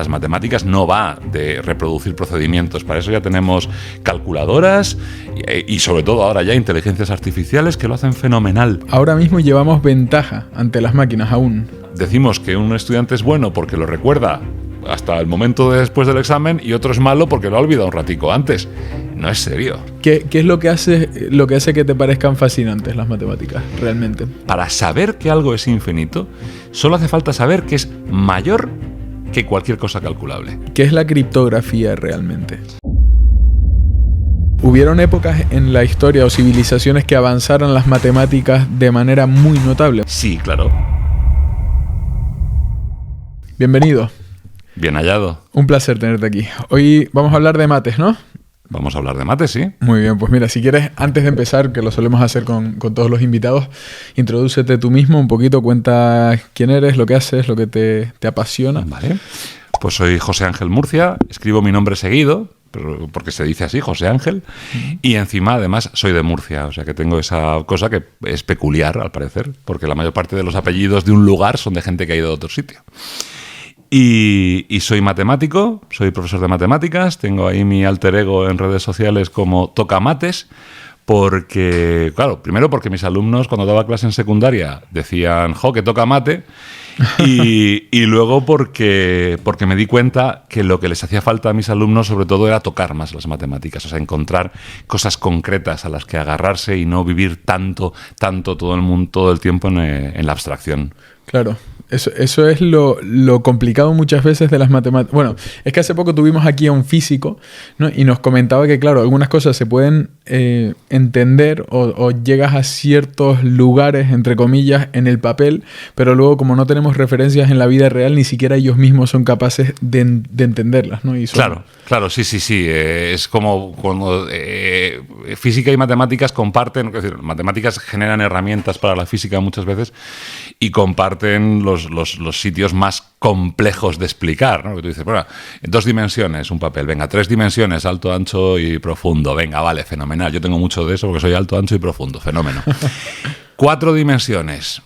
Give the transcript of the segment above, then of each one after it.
Las matemáticas no va de reproducir procedimientos, para eso ya tenemos calculadoras y sobre todo ahora ya inteligencias artificiales que lo hacen fenomenal. Ahora mismo llevamos ventaja ante las máquinas aún. Decimos que un estudiante es bueno porque lo recuerda hasta el momento después del examen y otro es malo porque lo ha olvidado un ratico antes. No es serio. ¿Qué es lo que hace que te parezcan fascinantes las matemáticas, realmente? Para saber que algo es infinito, solo hace falta saber que es mayor que cualquier cosa calculable. ¿Qué es la criptografía realmente? ¿Hubieron épocas en la historia o civilizaciones que avanzaran las matemáticas de manera muy notable? Sí, claro. Bienvenido. Bien hallado. Un placer tenerte aquí. Hoy vamos a hablar de mates, ¿no? Vamos a hablar de mates, sí. Muy bien, pues mira, si quieres, antes de empezar, que lo solemos hacer con todos los invitados, introdúcete tú mismo un poquito, cuenta quién eres, lo que haces, lo que te apasiona. Vale. Pues soy José Ángel Murcia, escribo mi nombre seguido, porque se dice así, José Ángel, y encima además soy de Murcia, o sea que tengo esa cosa que es peculiar al parecer, porque la mayor parte de los apellidos de un lugar son de gente que ha ido a otro sitio. Y soy matemático, soy profesor de matemáticas, tengo ahí mi alter ego en redes sociales como Tocamates, porque, claro, primero porque mis alumnos cuando daba clase en secundaria decían, jo, que toca mate, y luego porque me di cuenta que lo que les hacía falta a mis alumnos sobre todo era tocar más las matemáticas, o sea, encontrar cosas concretas a las que agarrarse y no vivir tanto todo el tiempo en la abstracción. Claro. Eso es lo complicado muchas veces de las matemáticas. Bueno, es que hace poco tuvimos aquí a un físico, ¿no? Y nos comentaba que, claro, algunas cosas se pueden entender o llegas a ciertos lugares, entre comillas, en el papel, pero luego como no tenemos referencias en la vida real, ni siquiera ellos mismos son capaces de entenderlas, ¿no? Claro, sí. Es como cuando física y matemáticas comparten, es decir, matemáticas generan herramientas para la física muchas veces y comparten los sitios más complejos de explicar, ¿no? Que tú dices, bueno, en 2 dimensiones un papel, venga, 3 dimensiones, alto, ancho y profundo, venga, vale, fenomenal. Yo tengo mucho de eso porque soy alto, ancho y profundo, fenómeno. 4 dimensiones.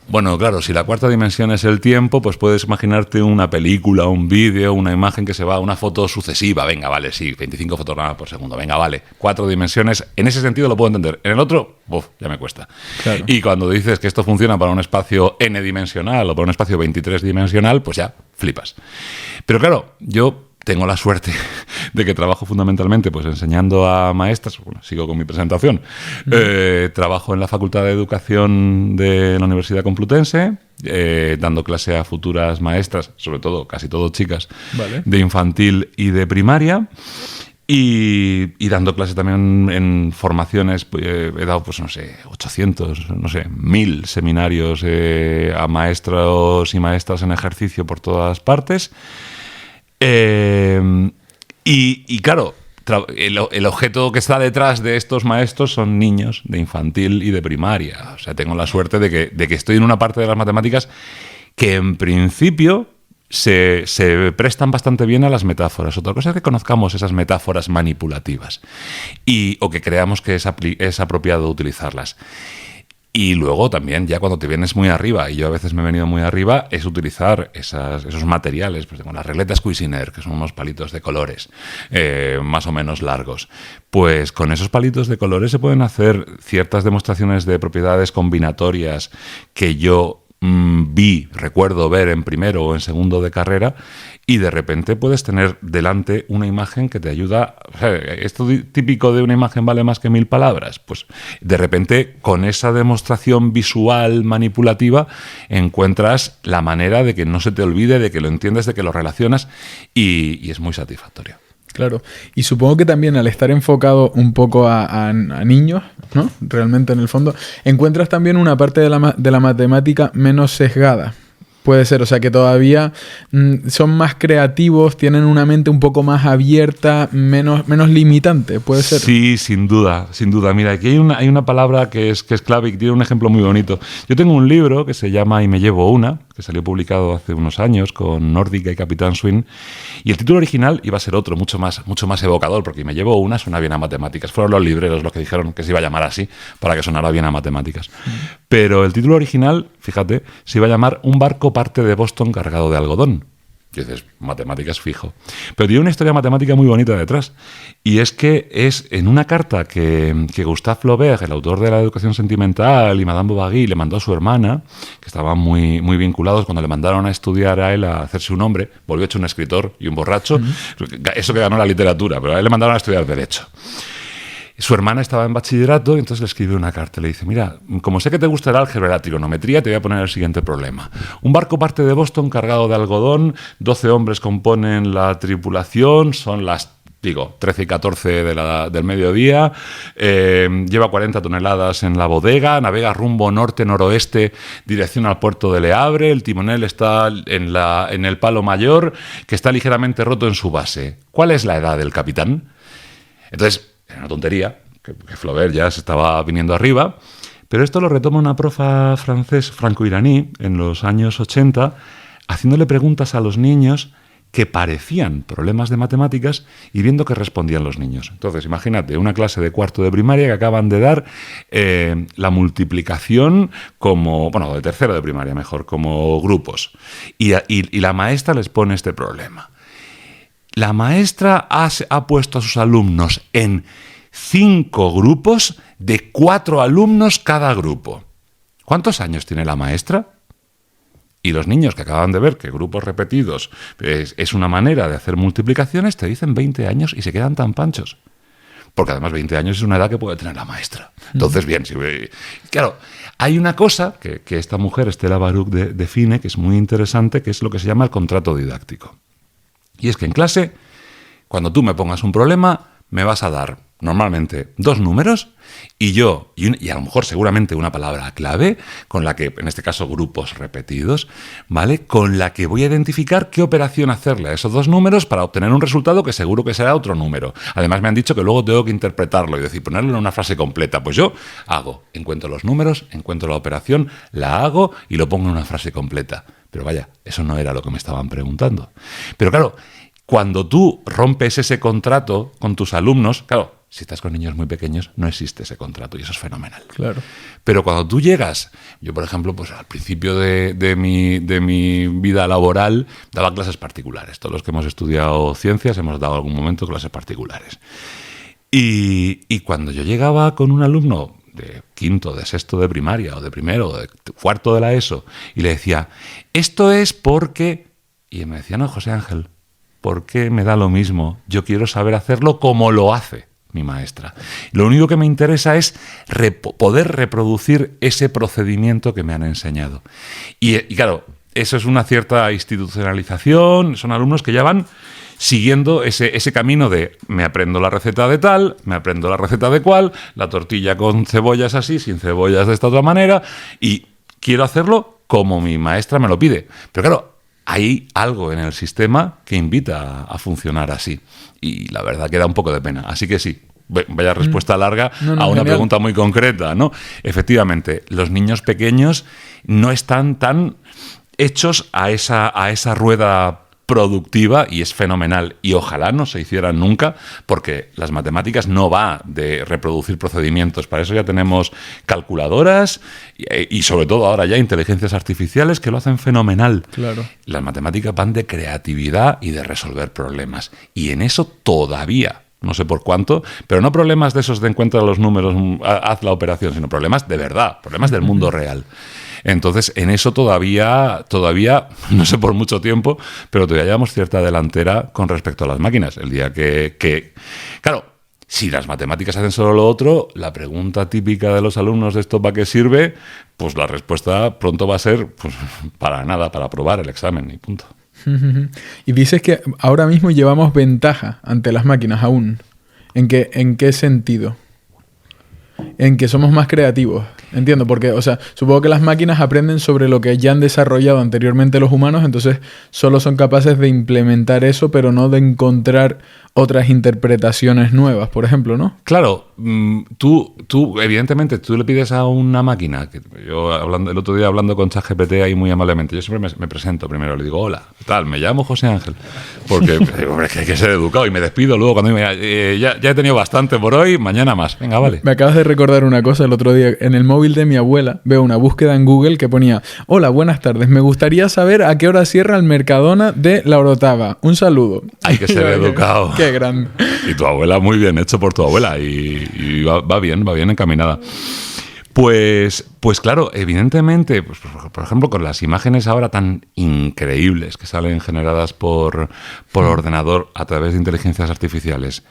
Bueno, claro, si la 4ª dimensión es el tiempo, pues puedes imaginarte una película, un vídeo, una imagen que se va a una foto sucesiva. Venga, vale, sí, 25 fotogramas por segundo. Venga, vale, 4 dimensiones. En ese sentido lo puedo entender. En el otro, ya me cuesta. Claro. Y cuando dices que esto funciona para un espacio n-dimensional o para un espacio 23-dimensional, pues ya flipas. Pero claro, yo tengo la suerte de que trabajo fundamentalmente pues enseñando a maestras. Bueno, sigo con mi presentación. Trabajo en la Facultad de Educación de la Universidad Complutense, dando clase a futuras maestras, sobre todo, casi todo chicas, vale, de infantil y de primaria. Y dando clase también en formaciones, he dado, pues no sé, 800, no sé, 1000 seminarios a maestros y maestras en ejercicio por todas partes. Y claro, el objeto que está detrás de estos maestros son niños de infantil y de primaria. O sea, tengo la suerte de que estoy en una parte de las matemáticas que en principio se prestan bastante bien a las metáforas. Otra cosa es que conozcamos esas metáforas manipulativas o que creamos que es apropiado utilizarlas. Y luego también, ya cuando te vienes muy arriba, y yo a veces me he venido muy arriba, es utilizar esos materiales. Pues tengo las regletas Cuisenaire, que son unos palitos de colores más o menos largos. Pues con esos palitos de colores se pueden hacer ciertas demostraciones de propiedades combinatorias que yo recuerdo ver en primero o en segundo de carrera, y de repente puedes tener delante una imagen que te ayuda. O sea, esto típico de una imagen vale más que 1000 palabras. Pues de repente con esa demostración visual manipulativa encuentras la manera de que no se te olvide, de que lo entiendes, de que lo relacionas, y es muy satisfactorio. Claro, y supongo que también al estar enfocado un poco a niños, ¿no? Realmente en el fondo, encuentras también una parte de la matemática menos sesgada. Puede ser, o sea que todavía son más creativos, tienen una mente un poco más abierta, menos limitante, puede ser. Sí, sin duda. Mira, aquí hay una palabra que es clave y que tiene un ejemplo muy bonito. Yo tengo un libro que se llama Y me llevo una, que salió publicado hace unos años con Nórdica y Capitán Swing, y el título original iba a ser otro, mucho más evocador, porque Y me llevo una suena bien a matemáticas. Fueron los libreros los que dijeron que se iba a llamar así, para que sonara bien a matemáticas. Pero el título original, fíjate, se iba a llamar Un barco parte de Boston cargado de algodón. Y dices, matemáticas fijo. Pero tiene una historia matemática muy bonita detrás. Y es que es en una carta que Gustave Flaubert, el autor de La educación sentimental, y Madame Bovary le mandó a su hermana, que estaban muy, muy vinculados, cuando le mandaron a estudiar a él, a hacerse un hombre, volvió hecho un escritor y un borracho. Eso que ganó la literatura, pero a él le mandaron a estudiar Derecho. Su hermana estaba en bachillerato y entonces le escribe una carta. Le dice, mira, como sé que te gusta el álgebra y la trigonometría, te voy a poner el siguiente problema. Un barco parte de Boston cargado de algodón, 12 hombres componen la tripulación, son las 13 y 14 del mediodía, lleva 40 toneladas en la bodega, navega rumbo norte-noroeste, dirección al puerto de Le Havre, el timonel está en el palo mayor, que está ligeramente roto en su base. ¿Cuál es la edad del capitán? Entonces, era una tontería, que Flaubert ya se estaba viniendo arriba, pero esto lo retoma una profa franco-iraní en los años 80, haciéndole preguntas a los niños que parecían problemas de matemáticas y viendo qué respondían los niños. Entonces, imagínate, una clase de cuarto de primaria que acaban de dar la multiplicación de tercero de primaria mejor, como grupos. Y la maestra les pone este problema. La maestra ha puesto a sus alumnos en 5 grupos de 4 alumnos cada grupo. ¿Cuántos años tiene la maestra? Y los niños que acaban de ver que grupos repetidos es una manera de hacer multiplicaciones, te dicen 20 años y se quedan tan panchos. Porque además 20 años es una edad que puede tener la maestra. Entonces, bien, claro, hay una cosa que esta mujer, Estela Baruch, define, que es muy interesante, que es lo que se llama el contrato didáctico. Y es que en clase, cuando tú me pongas un problema, me vas a dar normalmente 2 números y a lo mejor seguramente una palabra clave, con la que, en este caso, grupos repetidos, ¿vale? Con la que voy a identificar qué operación hacerle a esos 2 números para obtener un resultado que seguro que será otro número. Además, me han dicho que luego tengo que interpretarlo y decir, ponerlo en una frase completa. Pues yo encuentro los números, encuentro la operación, la hago y lo pongo en una frase completa. Pero vaya, eso no era lo que me estaban preguntando. Pero claro, cuando tú rompes ese contrato con tus alumnos, claro, si estás con niños muy pequeños, no existe ese contrato y eso es fenomenal. Claro. Pero cuando tú llegas, yo por ejemplo, pues al principio de mi vida laboral, daba clases particulares. Todos los que hemos estudiado ciencias hemos dado algún momento clases particulares. Y cuando yo llegaba con un alumno de quinto, de sexto de primaria, o de primero, o de cuarto de la ESO, y le decía, esto es porque... Y me decía, no, José Ángel, ¿por qué me da lo mismo? Yo quiero saber hacerlo como lo hace mi maestra. Lo único que me interesa es poder reproducir ese procedimiento que me han enseñado. Y claro, eso es una cierta institucionalización, son alumnos que ya van siguiendo ese camino de me aprendo la receta de tal, me aprendo la receta de cual, la tortilla con cebollas así, sin cebollas de esta otra manera, y quiero hacerlo como mi maestra me lo pide. Pero claro, hay algo en el sistema que invita a funcionar así. Y la verdad que da un poco de pena. Así que sí, vaya respuesta larga a una genial pregunta muy concreta, ¿no? Efectivamente, los niños pequeños no están tan hechos a esa rueda productiva y es fenomenal. Y ojalá no se hicieran nunca, porque las matemáticas no va de reproducir procedimientos. Para eso ya tenemos calculadoras y sobre todo ahora ya inteligencias artificiales que lo hacen fenomenal. Claro. Las matemáticas van de creatividad y de resolver problemas. Y en eso todavía, no sé por cuánto, pero no problemas de esos de encuentra los números, haz la operación, sino problemas de verdad, problemas del mundo real. Entonces, en eso todavía, no sé por mucho tiempo, pero todavía llevamos cierta delantera con respecto a las máquinas. El día que claro, si las matemáticas hacen solo lo otro, la pregunta típica de los alumnos de esto ¿para qué sirve? Pues la respuesta pronto va a ser, pues para nada, para aprobar el examen y punto. Y dices que ahora mismo llevamos ventaja ante las máquinas aún. ¿En qué sentido? En que somos más creativos. Entiendo, porque, o sea, supongo que las máquinas aprenden sobre lo que ya han desarrollado anteriormente los humanos, entonces solo son capaces de implementar eso, pero no de encontrar otras interpretaciones nuevas, por ejemplo, ¿no? Claro, tú evidentemente, tú le pides a una máquina, que yo el otro día hablando con ChatGPT ahí muy amablemente, yo siempre me presento primero, le digo, hola, ¿qué tal? Me llamo José Ángel, porque hombre, que hay que ser educado y me despido luego cuando ya he tenido bastante por hoy, mañana más, venga, vale. Me acabas de recordar una cosa el otro día, en el móvil de mi abuela veo una búsqueda en Google que ponía, hola, buenas tardes, me gustaría saber a qué hora cierra el Mercadona de La Orotava, un saludo. Hay que ser educado. Qué grande. Y tu abuela, muy bien hecho por tu abuela y va bien encaminada. Pues claro, evidentemente, pues, por ejemplo, con las imágenes ahora tan increíbles que salen generadas por ordenador a través de inteligencias artificiales,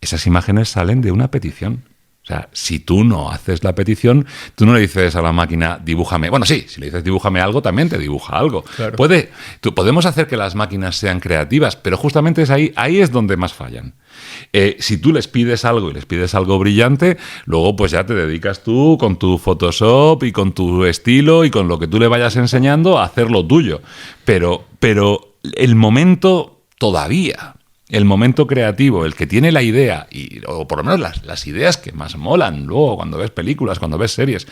esas imágenes salen de una petición. O sea, si tú no haces la petición, tú no le dices a la máquina, dibújame. Bueno, sí, si le dices dibújame algo, también te dibuja algo. Claro. Podemos hacer que las máquinas sean creativas, pero justamente ahí es donde más fallan. Si tú les pides algo y les pides algo brillante, luego pues ya te dedicas tú con tu Photoshop y con tu estilo y con lo que tú le vayas enseñando a hacer lo tuyo. Pero el momento todavía... El momento creativo, el que tiene la idea, o por lo menos las ideas que más molan luego cuando ves películas, cuando ves series.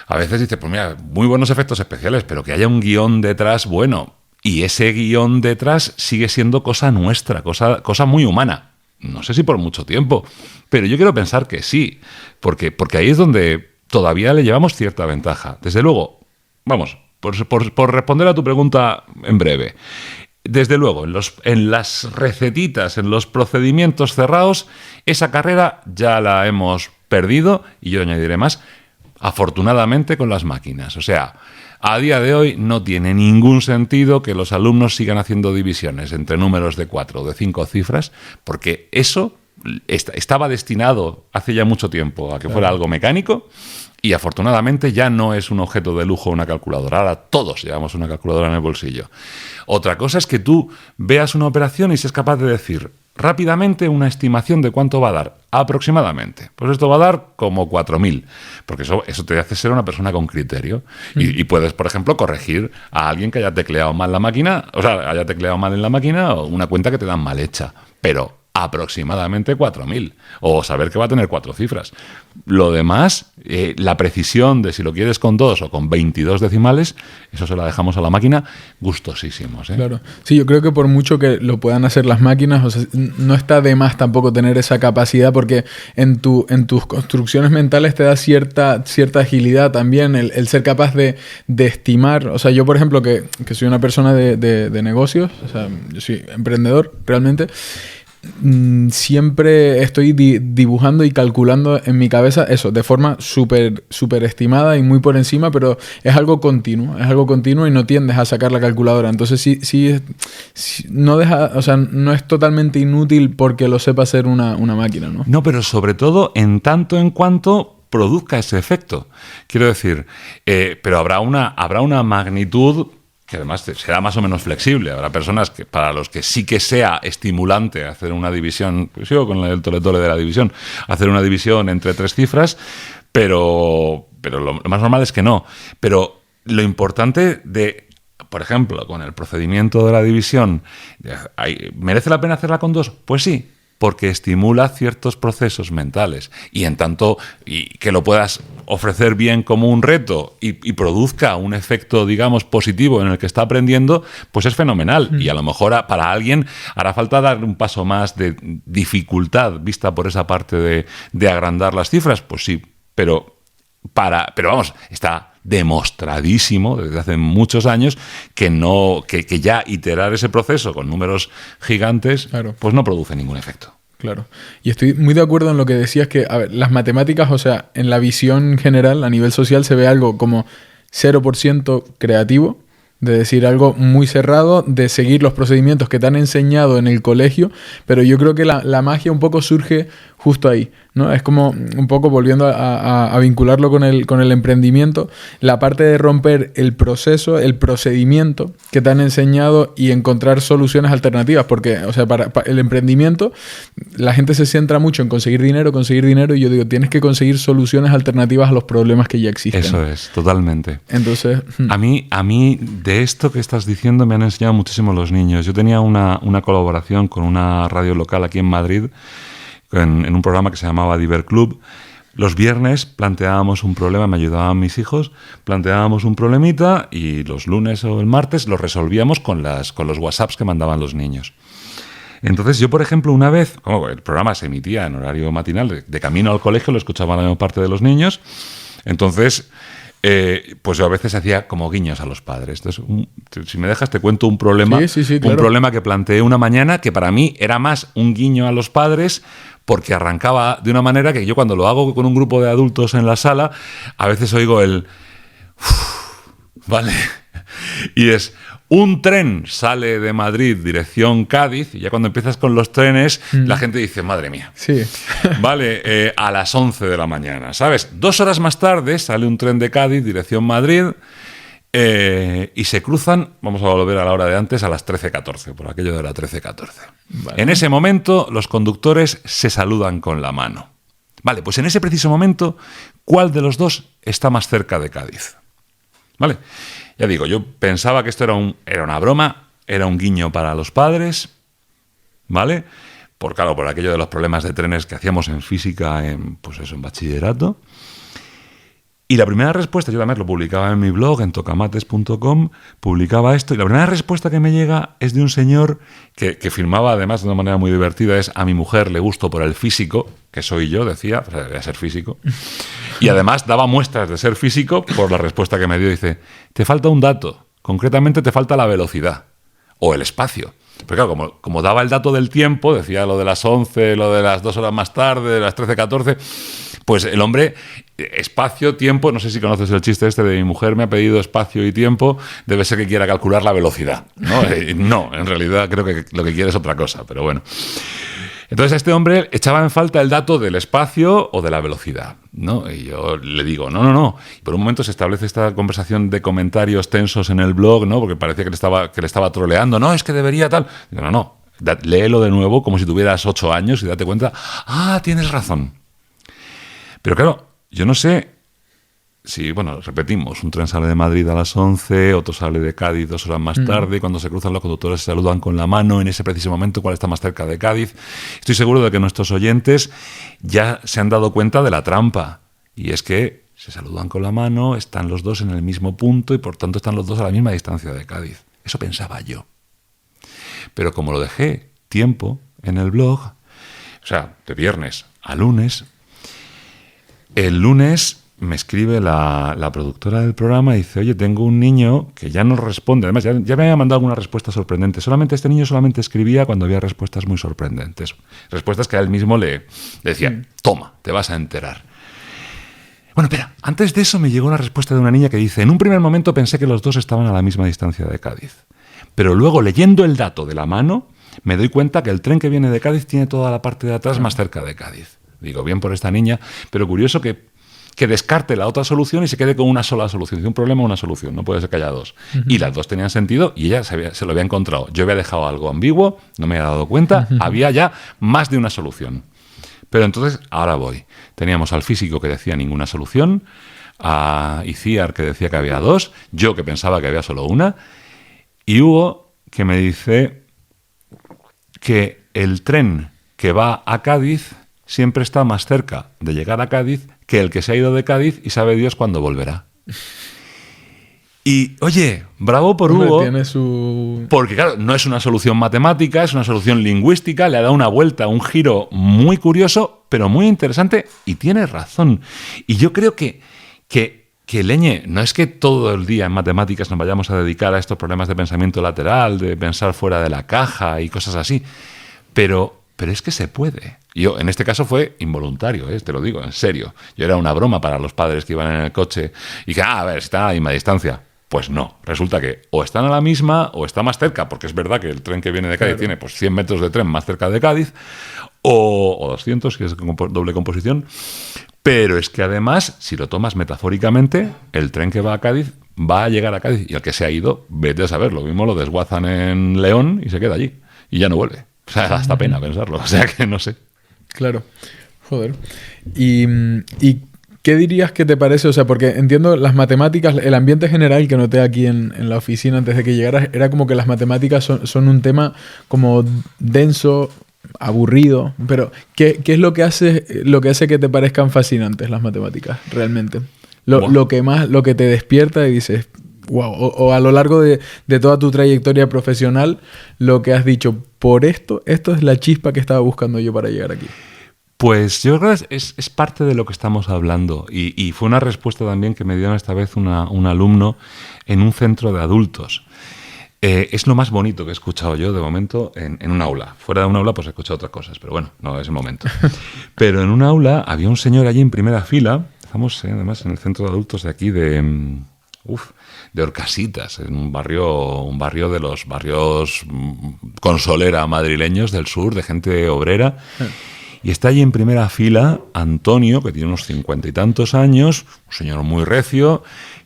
A veces dices, pues mira, muy buenos efectos especiales, pero que haya un guión detrás bueno. Y ese guión detrás sigue siendo cosa nuestra, cosa muy humana. No sé si por mucho tiempo, pero yo quiero pensar que sí, porque ahí es donde todavía le llevamos cierta ventaja. Desde luego, vamos, por responder a tu pregunta en breve. Desde luego, en las recetitas, en los procedimientos cerrados, esa carrera ya la hemos perdido, y yo añadiré más, afortunadamente con las máquinas. O sea, a día de hoy no tiene ningún sentido que los alumnos sigan haciendo divisiones entre números de 4 o de 5 cifras, porque eso estaba destinado hace ya mucho tiempo a que fuera algo mecánico. Y afortunadamente ya no es un objeto de lujo una calculadora. Ahora todos llevamos una calculadora en el bolsillo. Otra cosa es que tú veas una operación y seas capaz de decir rápidamente una estimación de cuánto va a dar, aproximadamente. Pues esto va a dar como 4.000, porque eso te hace ser una persona con criterio. Y puedes, por ejemplo, corregir a alguien que haya tecleado mal la máquina, o sea, haya tecleado mal en la máquina o una cuenta que te dan mal hecha. Pero aproximadamente 4.000, o saber que va a tener 4 cifras. Lo demás, la precisión de si lo quieres con 2 o con 22 decimales, eso se la dejamos a la máquina gustosísimos, ¿eh? Claro. Sí, yo creo que por mucho que lo puedan hacer las máquinas, o sea, no está de más tampoco tener esa capacidad, porque en tus construcciones mentales te da cierta agilidad también, el ser capaz de estimar. O sea, yo, por ejemplo, que soy una persona de negocios, o sea, yo soy emprendedor realmente, siempre estoy dibujando y calculando en mi cabeza eso, de forma súper estimada y muy por encima, pero es algo continuo y no tiendes a sacar la calculadora. Entonces sí no deja, o sea, no es totalmente inútil porque lo sepa hacer una máquina, ¿no? No, pero sobre todo en tanto en cuanto produzca ese efecto. Quiero decir, pero habrá una magnitud que además será más o menos flexible. Habrá personas que para los que sí que sea estimulante hacer una división, pues yo con el tole-tole de la división, hacer una división entre 3 cifras, pero lo más normal es que no. Pero lo importante por ejemplo, con el procedimiento de la división, ¿merece la pena hacerla con 2? Pues sí, porque estimula ciertos procesos mentales y en tanto y que lo puedas ofrecer bien como un reto y produzca un efecto, digamos, positivo en el que está aprendiendo, pues es fenomenal. Y a lo mejor para alguien hará falta dar un paso más de dificultad vista por esa parte de agrandar las cifras, pues sí, pero vamos, está demostradísimo desde hace muchos años que ya iterar ese proceso con números gigantes, claro, pues no produce ningún efecto. Claro. Y estoy muy de acuerdo en lo que decías, que a ver, las matemáticas, o sea, en la visión general, a nivel social, se ve algo como 0% creativo, de decir algo muy cerrado, de seguir los procedimientos que te han enseñado en el colegio, pero yo creo que la magia un poco surge justo ahí, ¿no? Es como un poco volviendo a vincularlo con el emprendimiento, la parte de romper el proceso, el procedimiento que te han enseñado y encontrar soluciones alternativas, porque, o sea, para el emprendimiento la gente se centra mucho en conseguir dinero, y yo digo, tienes que conseguir soluciones alternativas a los problemas que ya existen. Eso es, totalmente. Entonces, a mí de esto que estás diciendo me han enseñado muchísimo los niños. Yo tenía una colaboración con una radio local aquí en Madrid, en un programa que se llamaba Diver Club. Los viernes planteábamos un problema, me ayudaban mis hijos, planteábamos un problemita y los lunes o el martes lo resolvíamos con los WhatsApps que mandaban los niños. Entonces yo, por ejemplo, una vez, como el programa se emitía en horario matinal, de camino al colegio lo escuchaban la mayor parte de los niños, entonces pues yo a veces hacía como guiños a los padres. Entonces, si me dejas, te cuento un problema, sí, claro. Un problema que planteé una mañana que para mí era más un guiño a los padres, porque arrancaba de una manera que yo cuando lo hago con un grupo de adultos en la sala, a veces oigo el... ¿vale? Y es... Un tren sale de Madrid dirección Cádiz y ya cuando empiezas con los trenes la gente dice, madre mía. Sí. Vale, a las 11 de la mañana, ¿sabes? 2 horas más tarde sale un tren de Cádiz dirección Madrid y se cruzan, vamos a volver a la hora de antes, a las 13:14, por aquello de la 13:14. Vale. En ese momento los conductores se saludan con la mano. Vale, pues en ese preciso momento, ¿cuál de los dos está más cerca de Cádiz? Vale. Ya digo, yo pensaba que esto era una broma, era un guiño para los padres, ¿vale? Por aquello de los problemas de trenes que hacíamos en física, en bachillerato. Y la primera respuesta, yo también lo publicaba en mi blog, en tocamates.com, publicaba esto, y la primera respuesta que me llega es de un señor que filmaba, además, de una manera muy divertida, es: a mi mujer le gusto por el físico, que soy yo, decía, o sea, debería ser físico, y además daba muestras de ser físico por la respuesta que me dio. Dice, te falta un dato, concretamente te falta la velocidad, o el espacio. Pero claro, como daba el dato del tiempo, decía lo de las 11, lo de las 2 horas más tarde, de las 13:14, pues el hombre, espacio, tiempo, no sé si conoces el chiste este de mi mujer me ha pedido espacio y tiempo, debe ser que quiera calcular la velocidad, ¿no? No, en realidad creo que lo que quiere es otra cosa, pero bueno. Entonces a este hombre echaba en falta el dato del espacio o de la velocidad, ¿no? Y yo le digo, no. Y por un momento se establece esta conversación de comentarios tensos en el blog, ¿no? Porque parecía que le estaba troleando. No, es que debería tal. Digo, no. Léelo de nuevo como si tuvieras 8 años y date cuenta. Ah, tienes razón. Pero claro, yo no sé si, bueno, repetimos, un tren sale de Madrid a las 11, otro sale de Cádiz 2 horas más tarde, y cuando se cruzan los conductores se saludan con la mano, en ese preciso momento cuál está más cerca de Cádiz. Estoy seguro de que nuestros oyentes ya se han dado cuenta de la trampa, y es que se saludan con la mano, están los dos en el mismo punto y por tanto están los dos a la misma distancia de Cádiz. Eso pensaba yo. Pero como lo dejé tiempo en el blog, o sea, de viernes a lunes, el lunes me escribe la productora del programa y dice, oye, tengo un niño que ya no responde. Además, ya me había mandado alguna respuesta sorprendente. Este niño solamente escribía cuando había respuestas muy sorprendentes. Respuestas que a él mismo le decía, toma, te vas a enterar. Bueno, espera, antes de eso me llegó una respuesta de una niña que dice, en un primer momento pensé que los dos estaban a la misma distancia de Cádiz. Pero luego, leyendo el dato de la mano, me doy cuenta que el tren que viene de Cádiz tiene toda la parte de atrás más cerca de Cádiz. Digo, bien por esta niña, pero curioso que descarte la otra solución y se quede con una sola solución. De un problema, una solución. No puede ser que haya dos. Uh-huh. Y las dos tenían sentido y ella se lo había encontrado. Yo había dejado algo ambiguo, no me había dado cuenta. Uh-huh. Había ya más de una solución. Pero entonces, ahora voy. Teníamos al físico que decía ninguna solución, a Iciar que decía que había dos, yo que pensaba que había solo una, y Hugo que me dice que el tren que va a Cádiz siempre está más cerca de llegar a Cádiz que el que se ha ido de Cádiz y sabe Dios cuándo volverá. Y, oye, bravo por Hugo, porque claro, no es una solución matemática, es una solución lingüística, le ha dado una vuelta, un giro muy curioso, pero muy interesante, y tiene razón. Y yo creo que Leñe, no es que todo el día en matemáticas nos vayamos a dedicar a estos problemas de pensamiento lateral, de pensar fuera de la caja y cosas así, pero es que se puede. Yo, en este caso fue involuntario, te lo digo, en serio. Yo era una broma para los padres que iban en el coche y que, a ver, si están a la misma distancia. Pues no, resulta que o están a la misma o está más cerca, porque es verdad que el tren que viene de Cádiz tiene pues 100 metros de tren más cerca de Cádiz, o 200, que es doble composición, pero es que además, si lo tomas metafóricamente, el tren que va a Cádiz va a llegar a Cádiz, y el que se ha ido, vete a saber, lo mismo lo desguazan en León y se queda allí, y ya no vuelve. O sea, da hasta pena pensarlo, o sea que no sé. Claro, joder. ¿Y qué dirías que te parece? O sea, porque entiendo las matemáticas, el ambiente general que noté aquí en la oficina antes de que llegaras, era como que las matemáticas son un tema como denso, aburrido, pero ¿qué es lo que hace que te parezcan fascinantes las matemáticas realmente? Lo que te despierta y dices, wow, o a lo largo de toda tu trayectoria profesional, lo que has dicho, por esto es la chispa que estaba buscando yo para llegar aquí. Pues yo creo que es parte de lo que estamos hablando, y fue una respuesta también que me dio esta vez un alumno en un centro de adultos. Es lo más bonito que he escuchado yo de momento en un aula. Fuera de un aula pues he escuchado otras cosas, pero bueno, no es el momento. Pero en un aula había un señor allí en primera fila, estamos además en el centro de adultos de aquí de Orcasitas, en un barrio de los barrios con solera madrileños del sur, de gente obrera. Y está allí en primera fila Antonio, que tiene unos 50 y tantos años, un señor muy recio,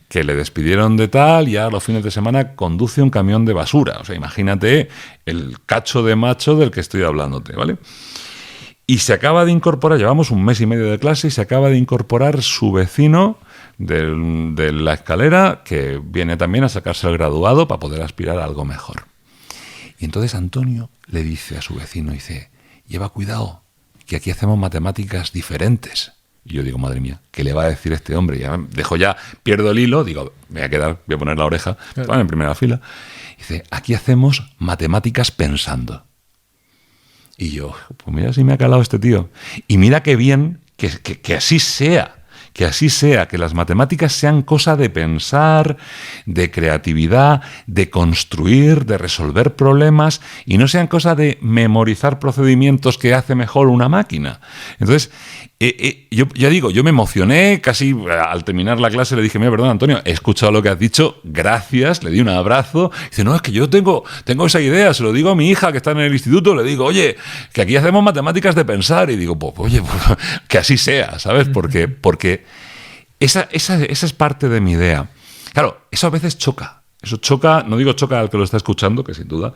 que le despidieron de tal y a los fines de semana conduce un camión de basura. O sea, imagínate el cacho de macho del que estoy hablándote, ¿vale? Y se acaba de incorporar, llevamos un mes y medio de clase, y se acaba de incorporar su vecino de la escalera, que viene también a sacarse el graduado para poder aspirar a algo mejor. Y entonces Antonio le dice a su vecino, dice, lleva cuidado, que aquí hacemos matemáticas diferentes. Y yo digo, madre mía, ¿qué le va a decir este hombre? Pierdo el hilo, digo, me voy a quedar, voy a poner la oreja, estaban en primera fila. Dice, aquí hacemos matemáticas pensando. Y yo, pues mira si me ha calado este tío. Y mira qué bien que así sea. Que las matemáticas sean cosa de pensar, de creatividad, de construir, de resolver problemas, y no sean cosa de memorizar procedimientos que hace mejor una máquina. Entonces, yo ya digo, yo me emocioné, casi al terminar la clase le dije, mira, perdón, Antonio, he escuchado lo que has dicho, gracias, le di un abrazo. Dice, no, es que yo tengo esa idea, se lo digo a mi hija que está en el instituto, le digo, oye, que aquí hacemos matemáticas de pensar, y digo, pues oye, pues, que así sea, ¿sabes? Porque esa es parte de mi idea. Claro, eso a veces choca. Eso choca, no digo choca al que lo está escuchando, que sin duda,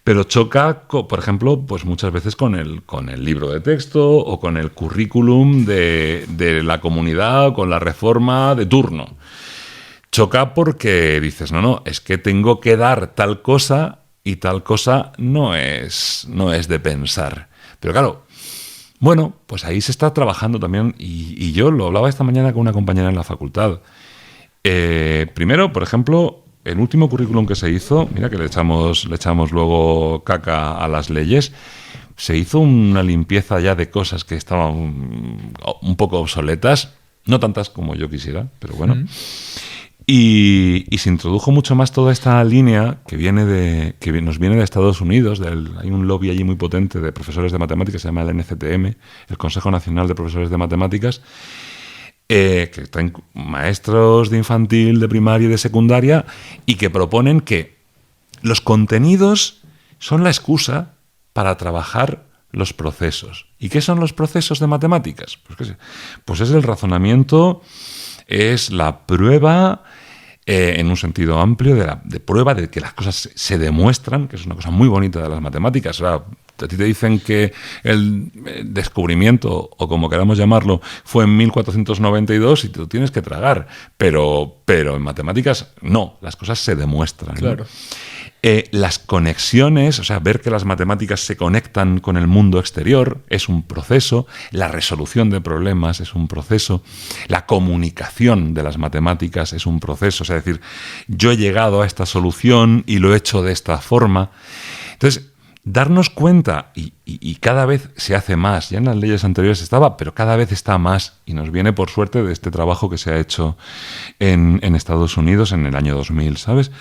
pero choca, por ejemplo, pues muchas veces con el libro de texto o con el currículum de la comunidad o con la reforma de turno. Choca porque dices, no, es que tengo que dar tal cosa y tal cosa no es de pensar. Pero claro, bueno, pues ahí se está trabajando también, y yo lo hablaba esta mañana con una compañera en la facultad. Primero, por ejemplo, el último currículum que se hizo, mira que le echamos luego caca a las leyes, se hizo una limpieza ya de cosas que estaban un poco obsoletas, no tantas como yo quisiera, pero bueno. Y se introdujo mucho más toda esta línea que nos viene de Estados Unidos. Hay un lobby allí muy potente de profesores de matemáticas, se llama el NCTM, el Consejo Nacional de Profesores de Matemáticas, que están maestros de infantil, de primaria y de secundaria, y que proponen que los contenidos son la excusa para trabajar los procesos. ¿Y qué son los procesos de matemáticas? Pues es el razonamiento, es la prueba, en un sentido amplio, de prueba de que las cosas se demuestran, que es una cosa muy bonita de las matemáticas. O sea, a ti te dicen que el descubrimiento, o como queramos llamarlo, fue en 1492 y te lo tienes que tragar. Pero en matemáticas no, las cosas se demuestran. Claro. Las conexiones, o sea, ver que las matemáticas se conectan con el mundo exterior es un proceso, la resolución de problemas es un proceso, la comunicación de las matemáticas es un proceso, o sea, es decir, yo he llegado a esta solución y lo he hecho de esta forma. Entonces, darnos cuenta, y cada vez se hace más, ya en las leyes anteriores estaba, pero cada vez está más, y nos viene por suerte de este trabajo que se ha hecho en Estados Unidos en el año 2000, ¿sabes?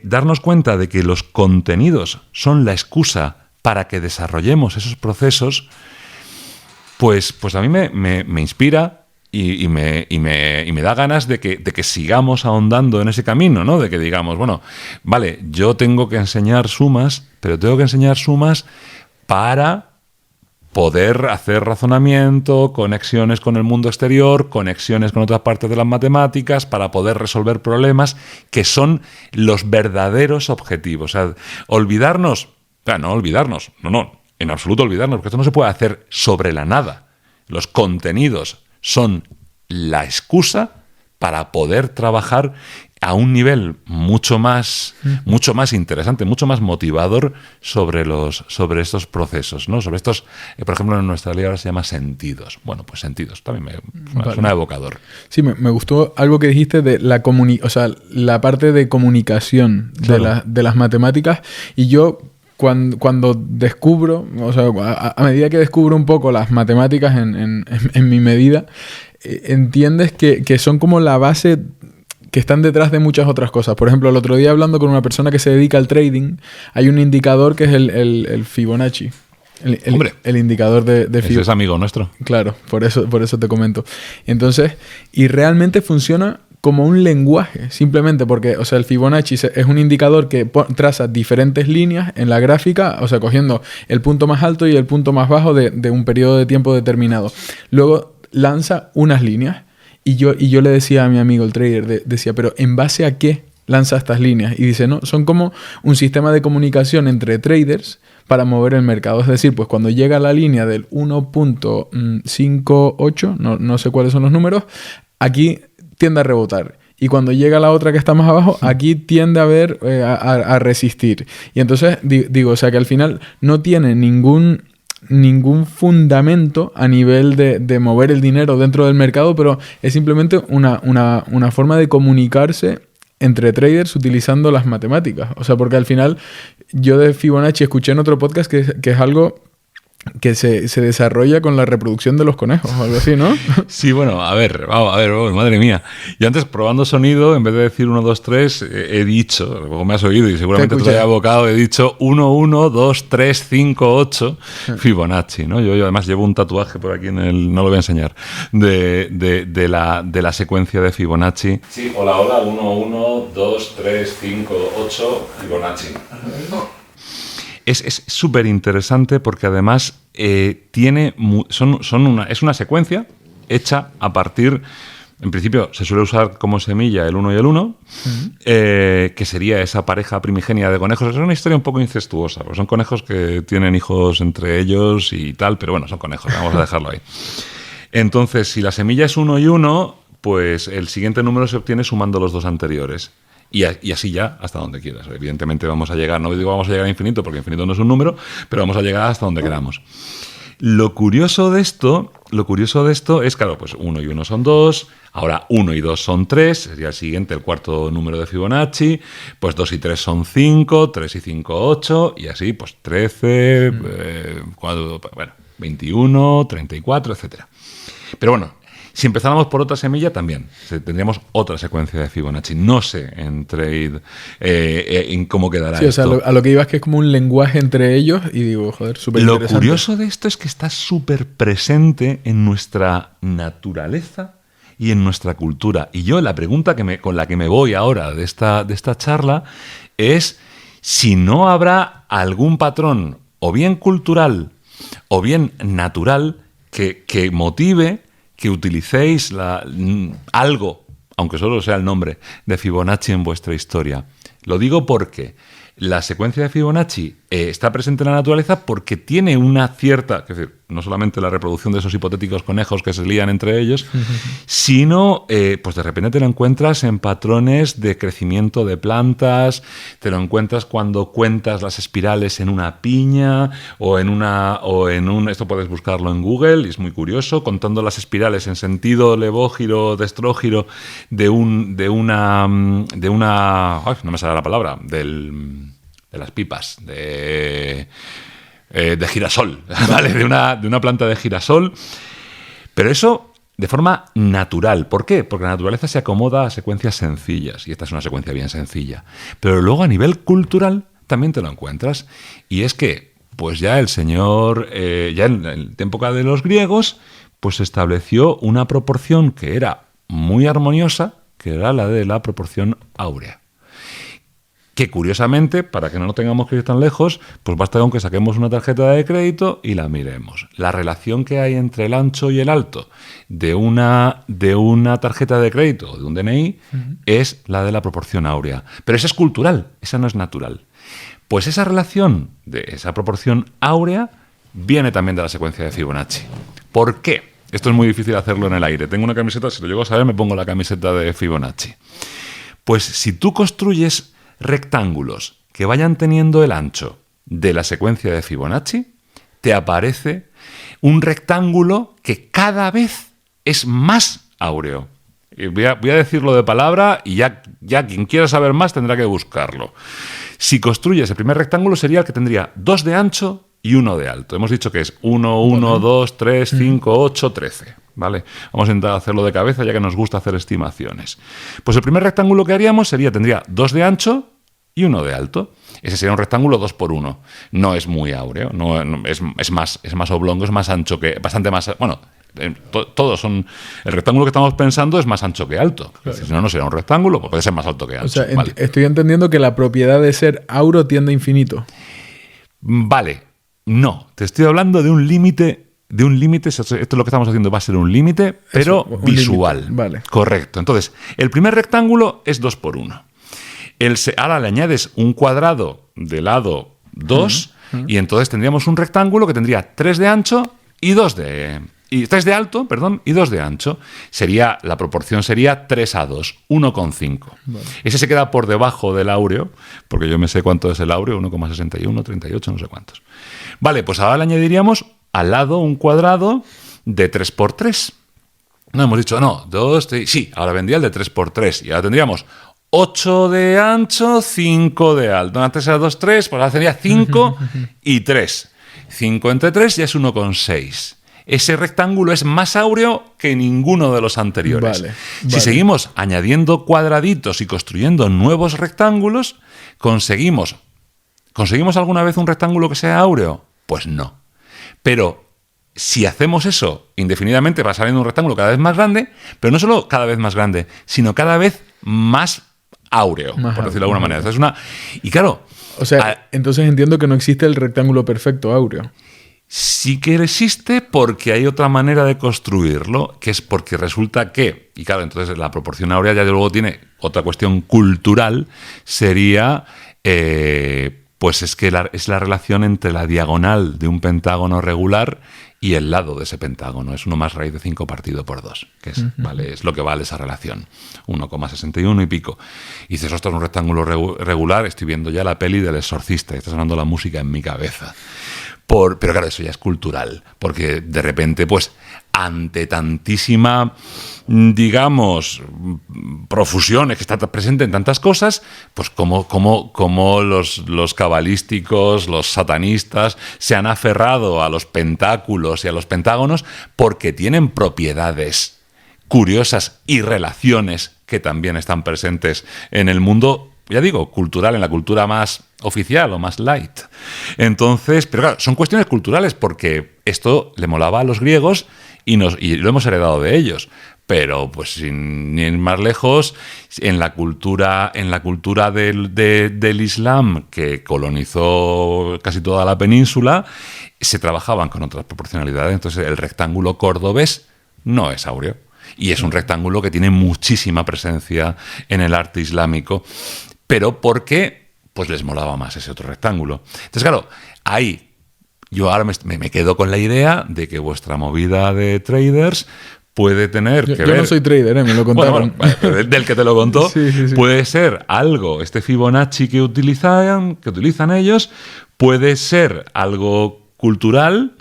Darnos cuenta de que los contenidos son la excusa para que desarrollemos esos procesos, pues a mí me inspira, y me da ganas de que sigamos ahondando en ese camino, ¿no? De que digamos, bueno, vale, yo tengo que enseñar sumas, pero tengo que enseñar sumas para poder hacer razonamiento, conexiones con el mundo exterior, conexiones con otras partes de las matemáticas, para poder resolver problemas que son los verdaderos objetivos. O sea, olvidarnos, no, en absoluto olvidarnos, porque esto no se puede hacer sobre la nada. Los contenidos son la excusa para poder trabajar a un nivel mucho más interesante, mucho más motivador sobre estos procesos, ¿no? Sobre estos, por ejemplo, en nuestra ley ahora se llama sentidos. Bueno, pues sentidos, también suena evocador. Sí, me gustó algo que dijiste de la parte de comunicación, claro, de las matemáticas. Y yo, cuando descubro, o sea, a medida que descubro un poco las matemáticas en mi medida, entiendes que son como la base que están detrás de muchas otras cosas. Por ejemplo, el otro día hablando con una persona que se dedica al trading, hay un indicador que es el Fibonacci. El indicador de Fibonacci. Ese es amigo nuestro. Claro, por eso te comento. Entonces, y realmente funciona como un lenguaje, simplemente porque, o sea, el Fibonacci es un indicador que traza diferentes líneas en la gráfica, o sea, cogiendo el punto más alto y el punto más bajo de un periodo de tiempo determinado. Luego lanza unas líneas. Y yo le decía a mi amigo, el trader, decía, ¿pero en base a qué lanza estas líneas? Y dice, no, son como un sistema de comunicación entre traders para mover el mercado. Es decir, pues cuando llega la línea del 1.58, no sé cuáles son los números, aquí tiende a rebotar. Y cuando llega la otra que está más abajo, aquí tiende a resistir. Y entonces, digo, o sea que al final no tiene ningún fundamento a nivel de mover el dinero dentro del mercado, pero es simplemente una forma de comunicarse entre traders utilizando las matemáticas. O sea, porque al final yo de Fibonacci escuché en otro podcast que es algo que se desarrolla con la reproducción de los conejos o algo así, ¿no? Sí, bueno, a ver, madre mía. Yo antes, probando sonido, en vez de decir 1, 2, 3, he dicho, luego me has oído y seguramente te lo haya abocado, he dicho 1, 1, 2, 3, 5, 8, Fibonacci, ¿no? Yo además llevo un tatuaje por aquí no lo voy a enseñar, de la secuencia de Fibonacci. Sí, hola, 1, 1, 2, 3, 5, 8, Fibonacci. Es súper interesante porque además es una secuencia hecha a partir, en principio se suele usar como semilla el 1 y el 1, que sería esa pareja primigenia de conejos. Es una historia un poco incestuosa, porque son conejos que tienen hijos entre ellos y tal, pero bueno, son conejos, vamos a dejarlo ahí. Entonces, si la semilla es 1 y 1, pues el siguiente número se obtiene sumando los dos anteriores. Y así ya hasta donde quieras. Evidentemente vamos a llegar, no digo vamos a llegar a infinito, porque infinito no es un número, pero vamos a llegar hasta donde queramos. Lo curioso de esto es, claro, pues 1 y 1 son 2, ahora 1 y 2 son 3, sería el siguiente, el cuarto número de Fibonacci, pues 2 y 3 son 5, 3 y 5, 8, y así, pues 13, 21, 34, etc. Pero bueno, si empezáramos por otra semilla, también tendríamos otra secuencia de Fibonacci. No sé en trade en cómo quedará esto. Sí, o sea, a lo que iba es que es como un lenguaje entre ellos y digo, joder, súper interesante. Lo curioso de esto es que está súper presente en nuestra naturaleza y en nuestra cultura. Y yo la pregunta con la que me voy ahora de esta charla es si no habrá algún patrón, o bien cultural, o bien natural, que motive que utilicéis algo, aunque solo sea el nombre, de Fibonacci en vuestra historia. Lo digo porque la secuencia de Fibonacci está presente en la naturaleza porque tiene una cierta, es decir, no solamente la reproducción de esos hipotéticos conejos que se lían entre ellos, sino, pues de repente te lo encuentras en patrones de crecimiento de plantas, te lo encuentras cuando cuentas las espirales en una piña esto puedes buscarlo en Google, y es muy curioso, contando las espirales en sentido levógiro, destrógiro de una, no me sale la palabra, de las pipas, de girasol, ¿vale? De una planta de girasol. Pero eso de forma natural. ¿Por qué? Porque la naturaleza se acomoda a secuencias sencillas, y esta es una secuencia bien sencilla. Pero luego a nivel cultural también te lo encuentras. Y es que, pues ya el señor, ya en época de los griegos, pues se estableció una proporción que era muy armoniosa, que era la de la proporción áurea. Que curiosamente, para que no nos tengamos que ir tan lejos, pues basta con que saquemos una tarjeta de crédito y la miremos. La relación que hay entre el ancho y el alto de una tarjeta de crédito o de un DNI es la de la proporción áurea. Pero esa es cultural, esa no es natural. Pues esa relación de esa proporción áurea viene también de la secuencia de Fibonacci. ¿Por qué? Esto es muy difícil hacerlo en el aire. Tengo una camiseta, si lo llego a saber, me pongo la camiseta de Fibonacci. Pues si tú construyes rectángulos que vayan teniendo el ancho de la secuencia de Fibonacci, te aparece un rectángulo que cada vez es más áureo. Y voy a decirlo de palabra y ya quien quiera saber más tendrá que buscarlo. Si construyes el primer rectángulo sería el que tendría 2 de ancho y 1 de alto. Hemos dicho que es 1, 1, 2, 3, 5, 8, 13. ¿Vale? Vamos a intentar hacerlo de cabeza ya que nos gusta hacer estimaciones. Pues el primer rectángulo que haríamos tendría 2 de ancho y 1 de alto. Ese sería un rectángulo 2 por 1. No es muy áureo, es más oblongo, es más ancho que... Bastante más... Bueno, todos son... El rectángulo que estamos pensando es más ancho que alto. Claro. Si no, no será un rectángulo, pues puede ser más alto que ancho. O sea, vale. Estoy entendiendo que la propiedad de ser áureo tiende a infinito. Vale. No. Te estoy hablando de un límite... Esto es lo que estamos haciendo, va a ser un límite, pero un visual. Límite. Vale. Correcto. Entonces, el primer rectángulo es 2 por 1. Ahora le añades un cuadrado de lado 2 y entonces tendríamos un rectángulo que tendría 3 de ancho y 3 de alto, y 2 de ancho. La proporción sería 3 a 2, 1,5. Vale. Ese se queda por debajo del áureo, porque yo me sé cuánto es el áureo, 1,61, 38, no sé cuántos. Vale, pues ahora le añadiríamos al lado un cuadrado de 3 por 3. No hemos dicho, no, 2, 3, sí, ahora vendría el de 3 por 3 y ahora tendríamos 8 de ancho, 5 de alto. Antes era 2, 3, pues ahora sería 5 y 3. 5 entre 3 ya es 1,6. Ese rectángulo es más áureo que ninguno de los anteriores. Vale. Si seguimos añadiendo cuadraditos y construyendo nuevos rectángulos, ¿conseguimos alguna vez un rectángulo que sea áureo? Pues no. Pero si hacemos eso indefinidamente, va saliendo un rectángulo cada vez más grande, pero no solo cada vez más grande, sino cada vez más áureo, por decirlo de alguna manera. Y claro... O sea, entonces entiendo que no existe el rectángulo perfecto áureo. Sí que existe porque hay otra manera de construirlo, que es porque resulta que... Y claro, entonces la proporción áurea ya luego tiene otra cuestión cultural, sería... pues es que es la relación entre la diagonal de un pentágono regular y el lado de ese pentágono. Es 1 más raíz de 5 partido por 2, que es, ¿vale? Es lo que vale esa relación. 1,61 y pico. Y dices, ostras, un rectángulo regular, estoy viendo ya la peli del Exorcista, y está sonando la música en mi cabeza. Pero claro, eso ya es cultural, porque de repente, pues, ante tantísima, digamos, profusiones que está presente en tantas cosas, pues como los cabalísticos, los satanistas, se han aferrado a los pentáculos y a los pentágonos porque tienen propiedades curiosas y relaciones que también están presentes en el mundo, ya digo, cultural, en la cultura más oficial o más light. Entonces, pero claro, son cuestiones culturales porque esto le molaba a los griegos y lo hemos heredado de ellos. Pero, pues, sin ir más lejos, en la cultura del Islam, que colonizó casi toda la península, se trabajaban con otras proporcionalidades. Entonces, el rectángulo cordobés no es áureo. Y es un rectángulo que tiene muchísima presencia en el arte islámico. Pero porque, pues, les molaba más ese otro rectángulo. Entonces, claro, ahí yo ahora me quedo con la idea de que vuestra movida de traders puede tener que ver... Yo no soy trader, me lo contaron. Bueno, del que te lo contó, sí. Puede ser algo, este Fibonacci que utilizan ellos, puede ser algo cultural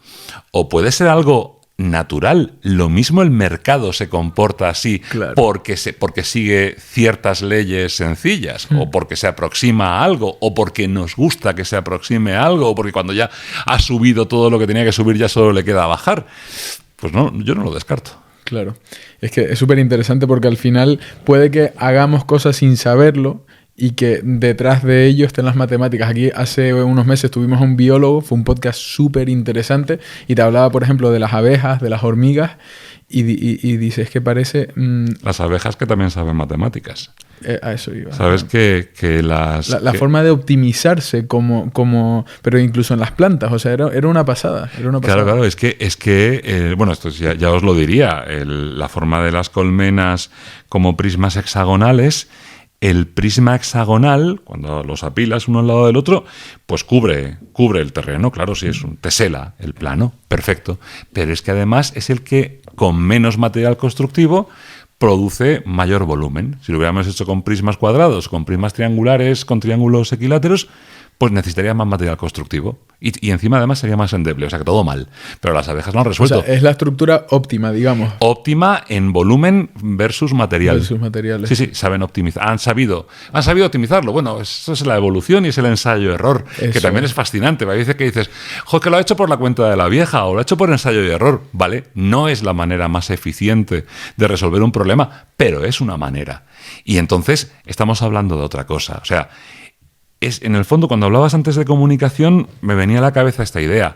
o puede ser algo natural. Lo mismo el mercado se comporta así, claro, porque sigue ciertas leyes sencillas, o porque se aproxima a algo, o porque nos gusta que se aproxime a algo, o porque cuando ya ha subido todo lo que tenía que subir ya solo le queda bajar. Pues no, yo no lo descarto. Claro, es que es súper interesante porque al final puede que hagamos cosas sin saberlo y que detrás de ello estén las matemáticas. Aquí hace unos meses tuvimos a un biólogo, fue un podcast súper interesante y te hablaba, por ejemplo, de las abejas, de las hormigas y dices que parece... Las abejas que también saben matemáticas. A eso iba. Sabes que las... La forma de optimizarse pero incluso en las plantas, o sea, era una pasada. Claro, es que bueno, esto ya os lo diría, la forma de las colmenas como prismas hexagonales. El prisma hexagonal, cuando los apilas uno al lado del otro, pues cubre el terreno, claro, sí, es un tesela, el plano, perfecto. Pero es que además es el que, con menos material constructivo, produce mayor volumen. Si lo hubiéramos hecho con prismas cuadrados, con prismas triangulares, con triángulos equiláteros, pues necesitaría más material constructivo. Y encima además sería más endeble, o sea que todo mal. Pero las abejas lo han resuelto. O sea, es la estructura óptima, digamos. Óptima en volumen versus material. Versus materiales. Sí, saben optimizar. Han sabido optimizarlo. Bueno, eso es la evolución y es el ensayo-error, que también es fascinante. A veces que dices, joder, que lo ha hecho por la cuenta de la vieja o lo ha hecho por ensayo y error. Vale, no es la manera más eficiente de resolver un problema, pero es una manera. Y entonces estamos hablando de otra cosa. O sea, en el fondo, cuando hablabas antes de comunicación, me venía a la cabeza esta idea.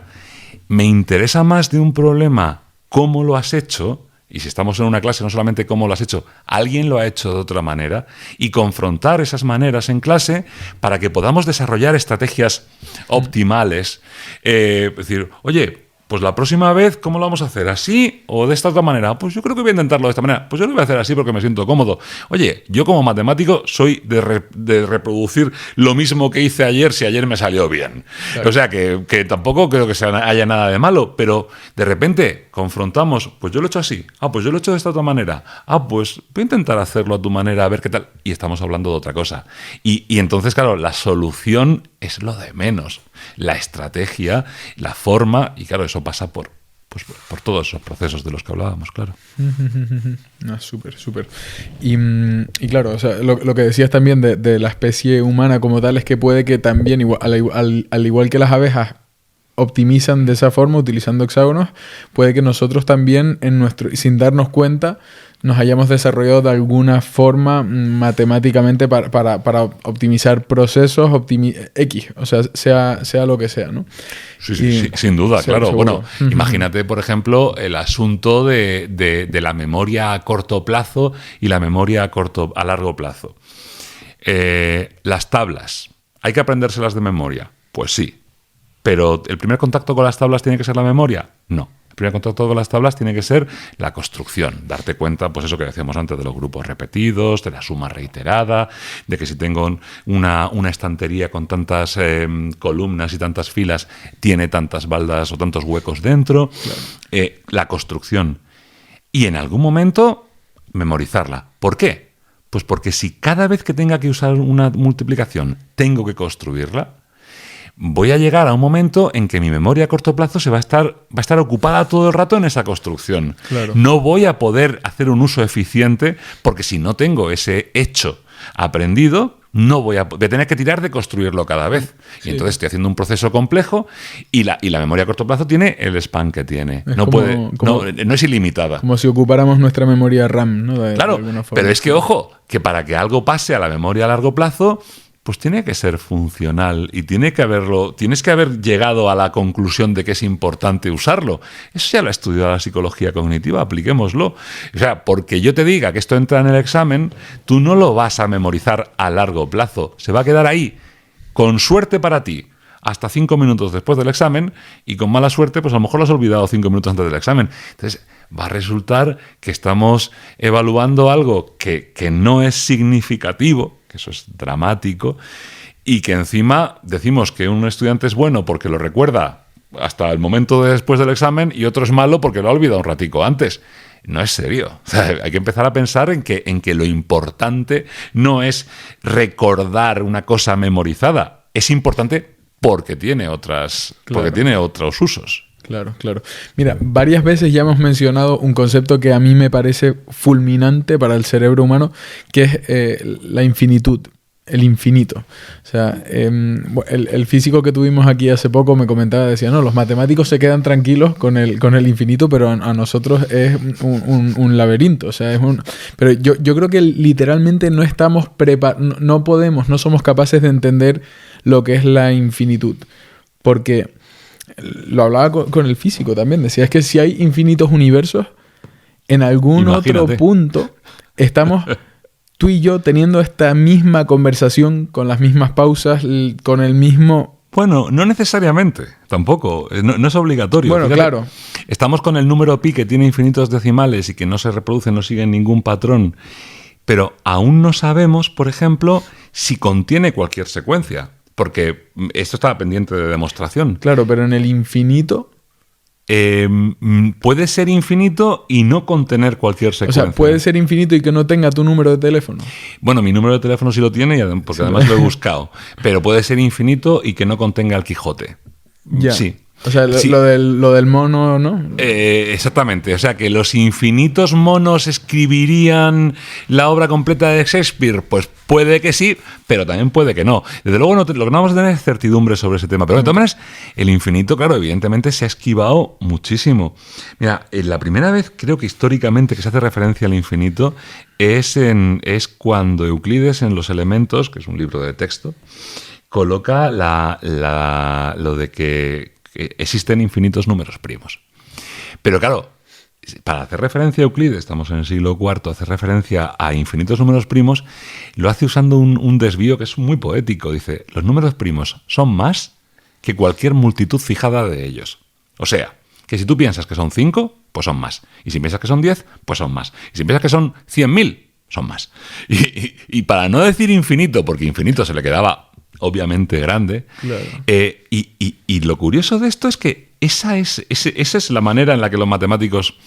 Me interesa más de un problema cómo lo has hecho, y si estamos en una clase, no solamente cómo lo has hecho, alguien lo ha hecho de otra manera, y confrontar esas maneras en clase para que podamos desarrollar estrategias optimales. Es decir, oye, pues la próxima vez, ¿cómo lo vamos a hacer? ¿Así o de esta otra manera? Pues yo creo que voy a intentarlo de esta manera. Pues yo lo voy a hacer así porque me siento cómodo. Oye, yo como matemático soy de reproducir lo mismo que hice ayer si ayer me salió bien. Claro. O sea, que tampoco creo que haya nada de malo, pero de repente confrontamos, pues yo lo he hecho así, pues yo lo he hecho de esta otra manera, pues voy a intentar hacerlo a tu manera, a ver qué tal. Y estamos hablando de otra cosa. Y entonces, claro, la solución es lo de menos. La estrategia, la forma, y claro, eso pasa por todos esos procesos de los que hablábamos, claro. Súper. Y claro, o sea, lo que decías también de la especie humana como tal es que puede que también, al igual que las abejas optimizan de esa forma, utilizando hexágonos, puede que nosotros también, sin darnos cuenta, nos hayamos desarrollado de alguna forma matemáticamente para optimizar procesos X, o sea lo que sea, ¿no? Sí, sin duda, claro. Bueno, imagínate, por ejemplo, el asunto de la memoria a corto plazo y la memoria a largo plazo. Las tablas, ¿hay que aprendérselas de memoria? Pues sí. ¿Pero el primer contacto con las tablas tiene que ser la memoria? No. El primer contacto con las tablas tiene que ser la construcción. Darte cuenta, pues eso que decíamos antes, de los grupos repetidos, de la suma reiterada, de que si tengo una estantería con tantas columnas y tantas filas, tiene tantas baldas o tantos huecos dentro. Claro. La construcción. Y en algún momento, memorizarla. ¿Por qué? Pues porque si cada vez que tenga que usar una multiplicación tengo que construirla, voy a llegar a un momento en que mi memoria a corto plazo va a estar ocupada todo el rato en esa construcción. Claro. No voy a poder hacer un uso eficiente porque si no tengo ese hecho aprendido, voy a tener que tirar de construirlo cada vez. Sí. Y entonces estoy haciendo un proceso complejo y la memoria a corto plazo tiene el span que tiene. No es ilimitada. Como si ocupáramos nuestra memoria RAM, ¿no? Claro, pero es que, ojo, que para que algo pase a la memoria a largo plazo, pues tiene que ser funcional y tienes que haber llegado a la conclusión de que es importante usarlo. Eso ya lo ha estudiado la psicología cognitiva, apliquémoslo. O sea, porque yo te diga que esto entra en el examen, tú no lo vas a memorizar a largo plazo. Se va a quedar ahí, con suerte para ti, hasta 5 minutos después del examen, y con mala suerte, pues a lo mejor lo has olvidado 5 minutos antes del examen. Entonces, va a resultar que estamos evaluando algo que no es significativo, que eso es dramático, y que encima decimos que un estudiante es bueno porque lo recuerda hasta el momento después del examen y otro es malo porque lo ha olvidado un ratico antes. No es serio. O sea, hay que empezar a pensar en que lo importante no es recordar una cosa memorizada. Es importante porque tiene otros usos. Claro. Mira, varias veces ya hemos mencionado un concepto que a mí me parece fulminante para el cerebro humano, que es la infinitud. el infinito. O sea, el físico que tuvimos aquí hace poco me comentaba, decía, no, los matemáticos se quedan tranquilos con el infinito, pero a nosotros es un laberinto. O sea, pero yo creo que literalmente no estamos no somos capaces de entender lo que es la infinitud. Porque lo hablaba con el físico también, decía, es que si hay infinitos universos, en algún otro punto estamos tú y yo teniendo esta misma conversación con las mismas pausas, con el mismo... Bueno, no necesariamente, tampoco, no es obligatorio. Bueno, fíjate, claro. Estamos con el número pi que tiene infinitos decimales y que no se reproduce, no sigue ningún patrón, pero aún no sabemos, por ejemplo, si contiene cualquier secuencia, porque esto estaba pendiente de demostración. Claro, pero en el infinito... puede ser infinito y no contener cualquier secuencia. O sea, puede ser infinito y que no tenga tu número de teléfono. Bueno, mi número de teléfono sí lo tiene, porque además lo he buscado. Pero puede ser infinito y que no contenga el Quijote. Ya. Sí. O sea, sí. lo del mono, ¿no? Exactamente. O sea, que los infinitos monos escribirían la obra completa de Shakespeare. Pues puede que sí, pero también puede que no. Desde luego, lo que no vamos a tener es certidumbre sobre ese tema. Pero de todas maneras, el infinito, claro, evidentemente se ha esquivado muchísimo. Mira, la primera vez, creo que históricamente, que se hace referencia al infinito es cuando Euclides, en Los Elementos, que es un libro de texto, coloca lo de que existen infinitos números primos. Pero claro, para hacer referencia a Euclides, estamos en el siglo IV, hacer referencia a infinitos números primos, lo hace usando un desvío que es muy poético. Dice, los números primos son más que cualquier multitud fijada de ellos. O sea, que si tú piensas que son 5, pues son más. Y si piensas que son 10, pues son más. Y si piensas que son 100.000, son más. Y para no decir infinito, porque infinito se le quedaba obviamente grande. Claro. Y lo curioso de esto es que esa es la manera en la que los matemáticos,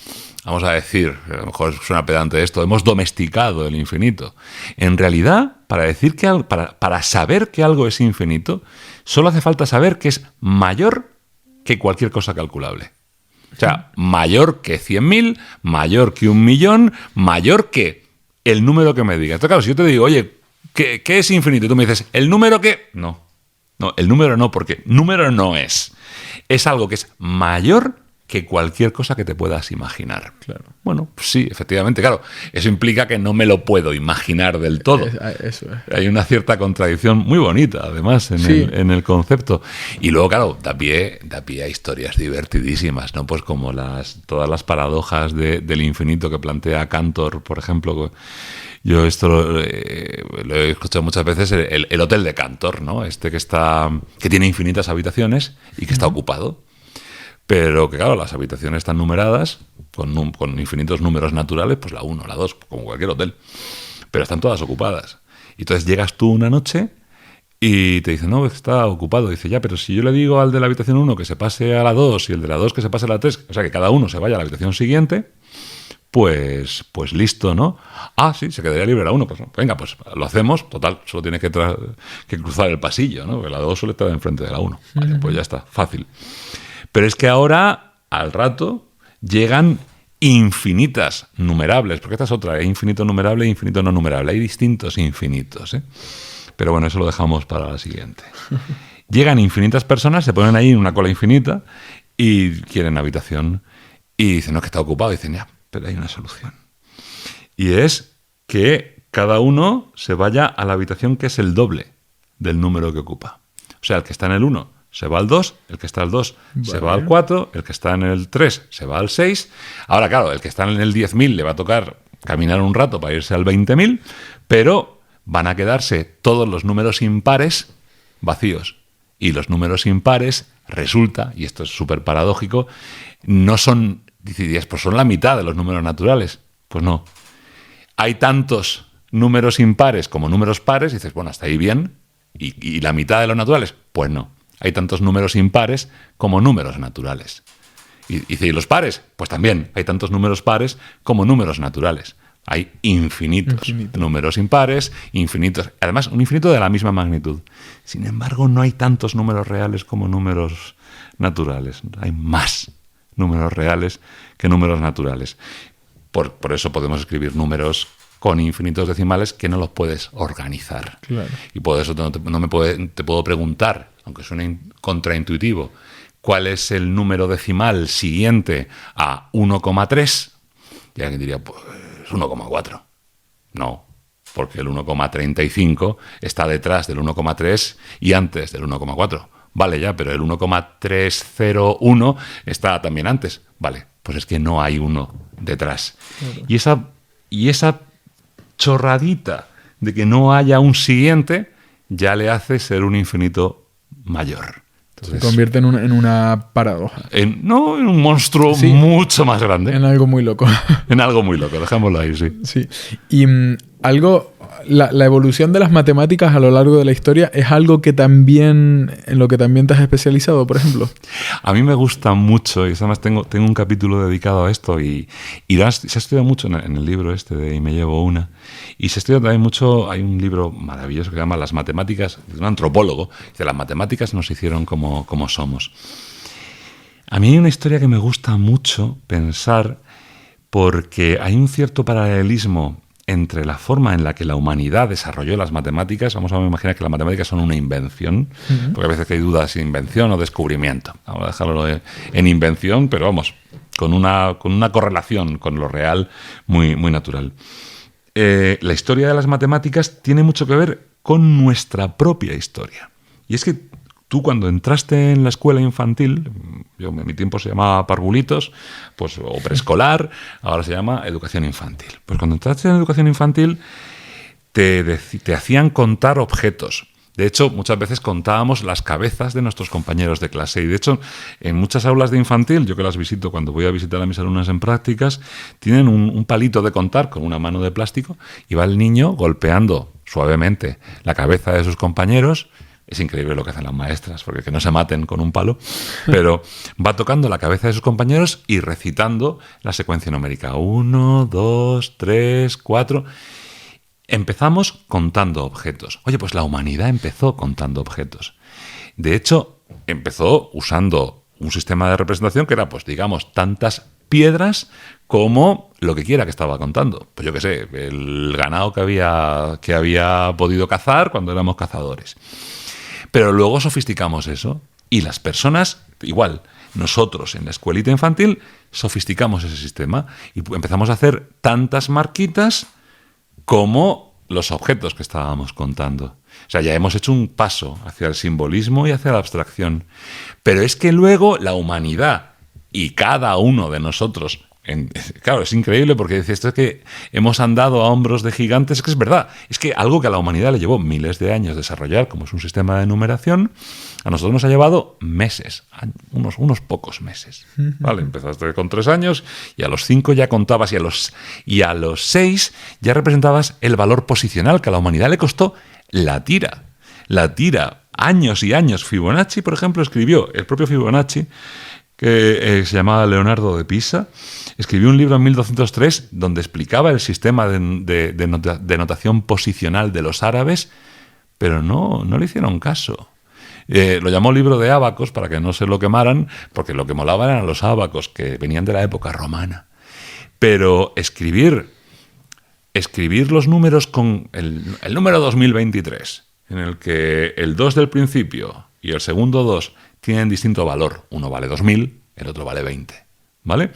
vamos a decir, a lo mejor suena pedante esto, hemos domesticado el infinito. En realidad, para saber que algo es infinito, solo hace falta saber que es mayor que cualquier cosa calculable. O sea, mayor que 100.000, mayor que 1.000.000, mayor que el número que me diga. Entonces, claro, si yo te digo, oye, ¿qué es infinito? Y tú me dices, ¿el número qué? No, el número no, porque número no es. Es algo que es mayor que cualquier cosa que te puedas imaginar. Claro. Bueno, pues sí, efectivamente, claro. Eso implica que no me lo puedo imaginar del todo. Eso es. Hay una cierta contradicción muy bonita, además, en el concepto. Y luego, claro, da pie a historias divertidísimas, ¿no? Pues como todas las paradojas del infinito que plantea Cantor, por ejemplo. Yo esto lo he escuchado muchas veces, el hotel de Cantor, ¿no? Que tiene infinitas habitaciones y que está ocupado. Pero que, claro, las habitaciones están numeradas con infinitos números naturales, pues la 1, la 2, como cualquier hotel. Pero están todas ocupadas. Y entonces llegas tú una noche y te dicen, no, está ocupado. Dice, ya, pero si yo le digo al de la habitación 1 que se pase a la 2 y el de la 2 que se pase a la 3, o sea, que cada uno se vaya a la habitación siguiente, pues listo, ¿no? Ah, sí, se quedaría libre la 1. Pues venga, pues lo hacemos. Total, solo tiene que cruzar el pasillo, ¿no? Porque la 2 suele estar enfrente de la 1. Vale, pues ya está, fácil. Pero es que ahora, al rato, llegan infinitas numerables, porque esta es otra, hay infinito numerable e infinito no numerable. Hay distintos infinitos, ¿eh? Pero bueno, eso lo dejamos para la siguiente. Llegan infinitas personas, se ponen ahí en una cola infinita y quieren habitación. Y dicen, no, que está ocupado. Y dicen, ya, pero hay una solución. Y es que cada uno se vaya a la habitación que es el doble del número que ocupa. O sea, el que está en el 1 se va al 2, el que está al 2 se va al 4, el que está en el 3 se va al 6. Ahora, claro, el que está en el 10.000 le va a tocar caminar un rato para irse al 20.000, pero van a quedarse todos los números impares vacíos. Y los números impares, resulta, y esto es súper paradójico, no son, dirías, pues son la mitad de los números naturales. Pues no. Hay tantos números impares como números pares, y dices, bueno, hasta ahí bien. ¿Y la mitad de los naturales? Pues no. Hay tantos números impares como números naturales. ¿Y los pares? Pues también. Hay tantos números pares como números naturales. Hay infinitos números impares, infinitos. Además, un infinito de la misma magnitud. Sin embargo, no hay tantos números reales como números naturales. Hay más números reales que números naturales. Por eso podemos escribir números con infinitos decimales que no los puedes organizar. Claro. Y por eso te puedo preguntar, aunque suene contraintuitivo, ¿cuál es el número decimal siguiente a 1,3? Y alguien diría, pues 1,4. No, porque el 1,35 está detrás del 1,3 y antes del 1,4. Vale, ya, pero el 1,301 está también antes. Vale, pues es que no hay uno detrás. Claro. Y esa chorradita de que no haya un siguiente ya le hace ser un infinito mayor. Entonces, se convierte en una paradoja. En un monstruo mucho más grande. En algo muy loco. En algo muy loco, dejémoslo ahí, sí. Sí. Y la evolución de las matemáticas a lo largo de la historia es algo que también, en lo que también te has especializado, por ejemplo. A mí me gusta mucho, y además tengo un capítulo dedicado a esto, y se ha estudiado mucho en el libro este de Y me llevo una, y se estudia también mucho, hay un libro maravilloso que se llama Las matemáticas, de un antropólogo, dice, las matemáticas nos hicieron como somos. A mí hay una historia que me gusta mucho pensar, porque hay un cierto paralelismo entre la forma en la que la humanidad desarrolló las matemáticas. Vamos a imaginar que las matemáticas son una invención, porque a veces que hay dudas si invención o descubrimiento. Vamos a dejarlo en invención, pero vamos, con una correlación con lo real muy, muy natural. La historia de las matemáticas tiene mucho que ver con nuestra propia historia. Y es que tú cuando entraste en la escuela infantil, en mi tiempo se llamaba parvulitos, pues, o preescolar, ahora se llama educación infantil. Pues cuando entraste en educación infantil te hacían contar objetos. De hecho, muchas veces contábamos las cabezas de nuestros compañeros de clase. Y de hecho, en muchas aulas de infantil, yo que las visito cuando voy a visitar a mis alumnas en prácticas, tienen un palito de contar con una mano de plástico y va el niño golpeando suavemente la cabeza de sus compañeros. Es increíble lo que hacen las maestras, porque que no se maten con un palo, pero va tocando la cabeza de sus compañeros y recitando la secuencia numérica. 1, 2, 3, 4... Empezamos contando objetos. Oye, pues la humanidad empezó contando objetos. De hecho, empezó usando un sistema de representación que era, pues digamos, tantas piedras como lo que quiera que estaba contando. Pues yo qué sé, el ganado que había podido cazar cuando éramos cazadores. Pero luego sofisticamos eso y las personas, igual, nosotros en la escuelita infantil sofisticamos ese sistema y empezamos a hacer tantas marquitas como los objetos que estábamos contando. O sea, ya hemos hecho un paso hacia el simbolismo y hacia la abstracción. Pero es que luego la humanidad y cada uno de nosotros... Claro, es increíble porque dice esto es que hemos andado a hombros de gigantes. Es que es verdad. Es que algo que a la humanidad le llevó miles de años desarrollar, como es un sistema de numeración, a nosotros nos ha llevado meses, unos pocos meses. Vale, empezaste con 3 años y a los 5 ya contabas y a los 6 ya representabas el valor posicional que a la humanidad le costó la tira. La tira, años y años. Fibonacci, por ejemplo, escribió, el propio Fibonacci, que se llamaba Leonardo de Pisa, escribió un libro en 1203 donde explicaba el sistema de notación posicional de los árabes, pero no le hicieron caso. Lo llamó libro de ábacos para que no se lo quemaran, porque lo que molaban eran los ábacos, que venían de la época romana. Pero escribir los números con el número 2023, en el que el 2 del principio y el segundo 2 tienen distinto valor. Uno vale 2000, el otro vale 20. ¿Vale?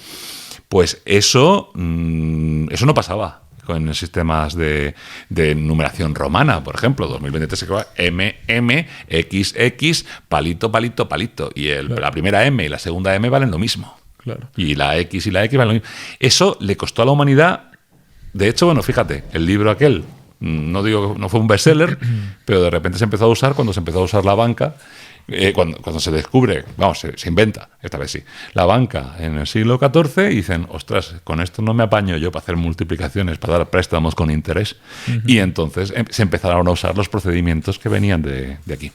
Pues eso no pasaba con sistemas de numeración romana, por ejemplo. 2023 se llama M, X, X, palito, palito, palito. Y la primera M y la segunda M valen lo mismo. Claro. Y la X y la X valen lo mismo. Eso le costó a la humanidad. De hecho, bueno, fíjate, el libro aquel, no fue un bestseller, pero de repente se empezó a usar cuando se empezó a usar la banca. Cuando se descubre, se inventa, esta vez sí, la banca en el siglo XIV y dicen, ostras, con esto no me apaño yo para hacer multiplicaciones, para dar préstamos con interés. Y entonces se empezaron a usar los procedimientos que venían de aquí.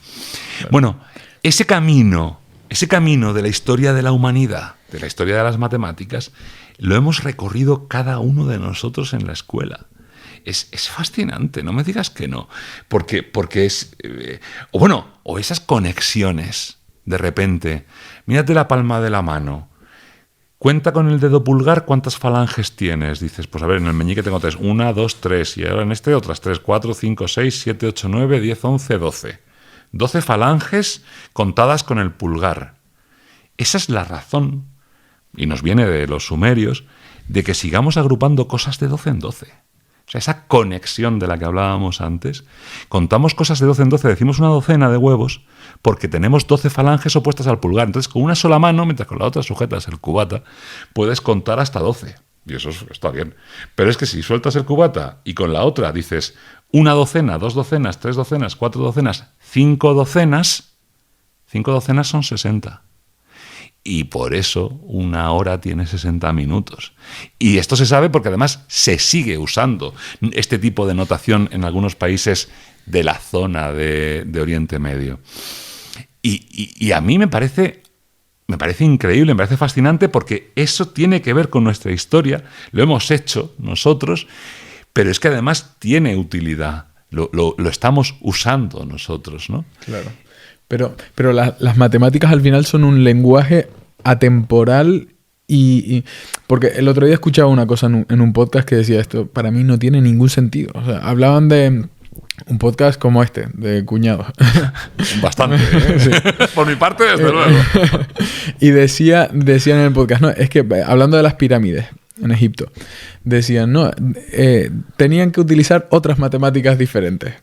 Claro. Bueno, ese camino de la historia de la humanidad, de la historia de las matemáticas, lo hemos recorrido cada uno de nosotros en la escuela. Es fascinante, no me digas que no. Porque es... o esas conexiones, de repente. Mírate la palma de la mano. Cuenta con el dedo pulgar cuántas falanges tienes. Dices, pues a ver, en el meñique tengo 3. 1, 2, 3. Y ahora en este otras 3, 4, 5, 6, 7, 8, 9, 10, 11, 12. 12 falanges contadas con el pulgar. Esa es la razón, y nos viene de los sumerios, de que sigamos agrupando cosas de 12 en 12. O sea, esa conexión de la que hablábamos antes. Contamos cosas de 12 en 12, decimos una docena de huevos, porque tenemos 12 falanges opuestas al pulgar. Entonces, con una sola mano, mientras con la otra sujetas el cubata, puedes contar hasta 12. Y eso está bien. Pero es que si sueltas el cubata y con la otra dices una docena, 2 docenas, 3 docenas, 4 docenas, 5 docenas, 5 docenas son 60. Y por eso una hora tiene 60 minutos. Y esto se sabe porque además se sigue usando este tipo de notación en algunos países de la zona de Oriente Medio. Y a mí me parece increíble, me parece fascinante, porque eso tiene que ver con nuestra historia. Lo hemos hecho nosotros, pero es que además tiene utilidad. Lo estamos usando nosotros, ¿no? Claro. Pero las matemáticas al final son un lenguaje atemporal y porque el otro día escuchaba una cosa en un podcast que decía esto, para mí no tiene ningún sentido. O sea, hablaban de un podcast como este, de cuñados. Bastante, ¿eh? Sí. Por mi parte, desde luego. Y decían en el podcast, no, es que hablando de las pirámides en Egipto, decían, no, tenían que utilizar otras matemáticas diferentes.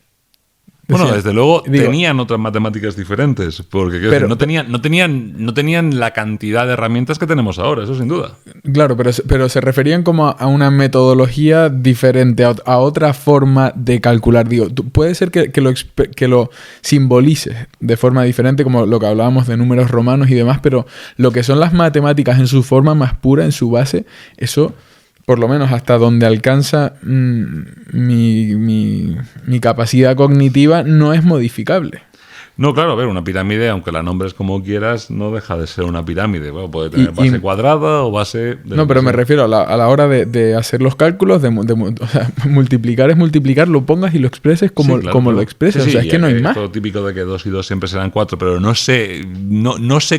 Bueno, desde luego tenían otras matemáticas diferentes, porque no tenían la cantidad de herramientas que tenemos ahora, eso sin duda. Claro, pero se referían como a una metodología diferente, a otra forma de calcular. Digo, puede ser que lo simbolices de forma diferente, como lo que hablábamos de números romanos y demás, pero lo que son las matemáticas en su forma más pura, en su base, eso, por lo menos hasta donde alcanza mi capacidad cognitiva, no es modificable. No, claro, a ver, una pirámide, aunque la nombres como quieras, no deja de ser una pirámide. Bueno, puede tener base cuadrada o base... No, pero me refiero a la hora de hacer los cálculos, o sea, multiplicar es multiplicar, lo pongas y lo expreses como lo expreses. Sí, o sea, es que no hay más. Es todo típico de que 2 y 2 siempre serán 4, pero no sé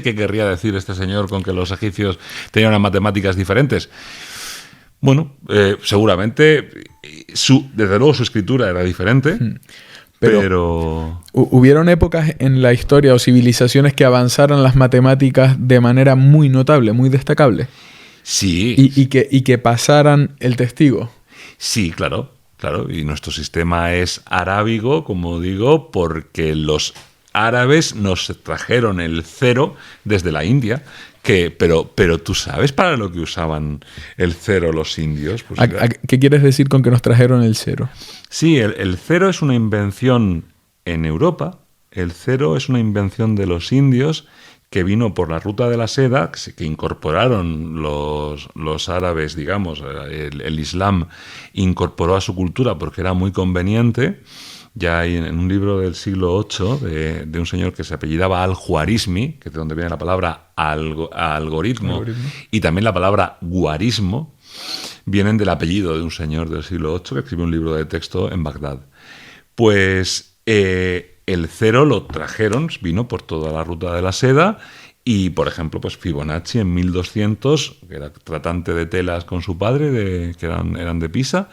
qué querría decir este señor con que los egipcios tenían unas matemáticas diferentes. Bueno, seguramente, desde luego su escritura era diferente, pero... ¿Hubieron épocas en la historia o civilizaciones que avanzaran las matemáticas de manera muy notable, muy destacable? Sí. ¿Y que pasaran el testigo? Sí, claro. Y nuestro sistema es arábigo, como digo, porque los árabes nos trajeron el cero desde la India. Pero tú sabes para lo que usaban el cero los indios. Pues, ¿Qué quieres decir con que nos trajeron el cero? Sí, el cero es una invención en Europa. El cero es una invención de los indios que vino por la ruta de la seda, que incorporaron los árabes, digamos, el Islam incorporó a su cultura porque era muy conveniente. Ya hay en un libro del siglo VIII de un señor que se apellidaba al-Juarismi, que es de donde viene la palabra algoritmo, y también la palabra guarismo, vienen del apellido de un señor del siglo VIII que escribió un libro de texto en Bagdad. Pues el cero lo trajeron, vino por toda la ruta de la seda, y por ejemplo, pues Fibonacci en 1200, que era tratante de telas con su padre, que eran de Pisa,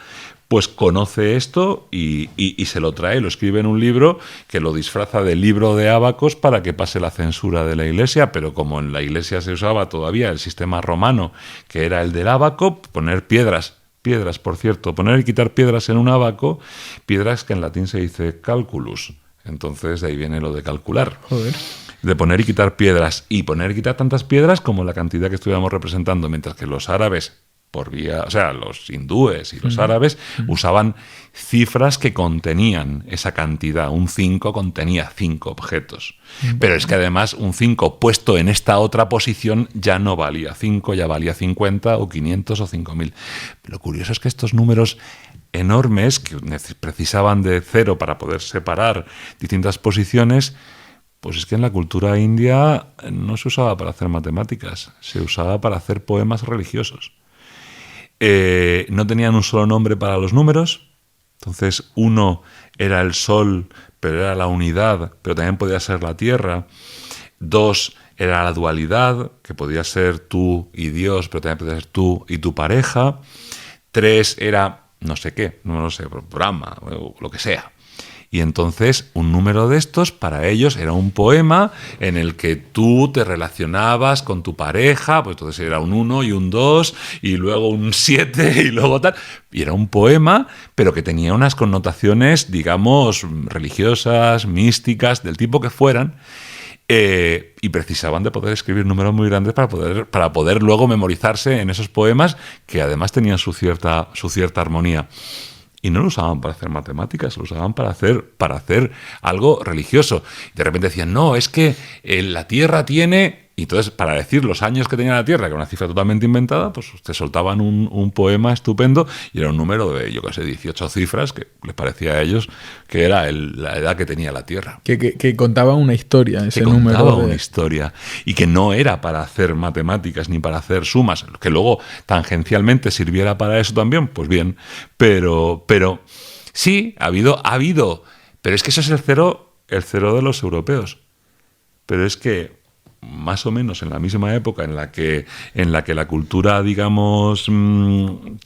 pues conoce esto y se lo trae, lo escribe en un libro que lo disfraza de libro de ábacos para que pase la censura de la Iglesia, pero como en la Iglesia se usaba todavía el sistema romano, que era el del ábaco, poner piedras, por cierto, poner y quitar piedras en un ábaco, piedras que en latín se dice calculus, entonces de ahí viene lo de calcular. Joder. De poner y quitar piedras, y poner y quitar tantas piedras como la cantidad que estuviéramos representando, mientras que los árabes, los hindúes y los árabes usaban cifras que contenían esa cantidad. Un 5 contenía 5 objetos. Pero es que además un 5 puesto en esta otra posición ya no valía 5, ya valía 50 o 500 o 5000. Lo curioso es que estos números enormes, que precisaban de cero para poder separar distintas posiciones, pues es que en la cultura india no se usaba para hacer matemáticas, se usaba para hacer poemas religiosos. No tenían un solo nombre para los números, entonces 1 era el sol, pero era la unidad, pero también podía ser la tierra. 2 era la dualidad, que podía ser tú y Dios, pero también podía ser tú y tu pareja. 3 era no sé qué, no lo sé, Brahma, o lo que sea. Y entonces un número de estos para ellos era un poema en el que tú te relacionabas con tu pareja, pues entonces era un 1 y un 2 y luego un 7 y luego tal. Y era un poema, pero que tenía unas connotaciones, digamos, religiosas, místicas, del tipo que fueran. Y precisaban de poder escribir números muy grandes para poder luego memorizarse en esos poemas que además tenían su cierta armonía. Y no lo usaban para hacer matemáticas, lo usaban para hacer algo religioso. Y de repente decían, no, es que la Tierra tiene... Y entonces, para decir los años que tenía la Tierra, que era una cifra totalmente inventada, pues te soltaban un poema estupendo y era un número de, yo qué sé, 18 cifras, que les parecía a ellos que era la edad que tenía la Tierra. Que contaba una historia, ese número. Que contaba una historia. Y que no era para hacer matemáticas ni para hacer sumas. Que luego tangencialmente sirviera para eso también, pues bien. Pero sí, ha habido. Pero es que eso es el cero de los europeos. Pero es que más o menos en la misma época en la que la cultura, digamos,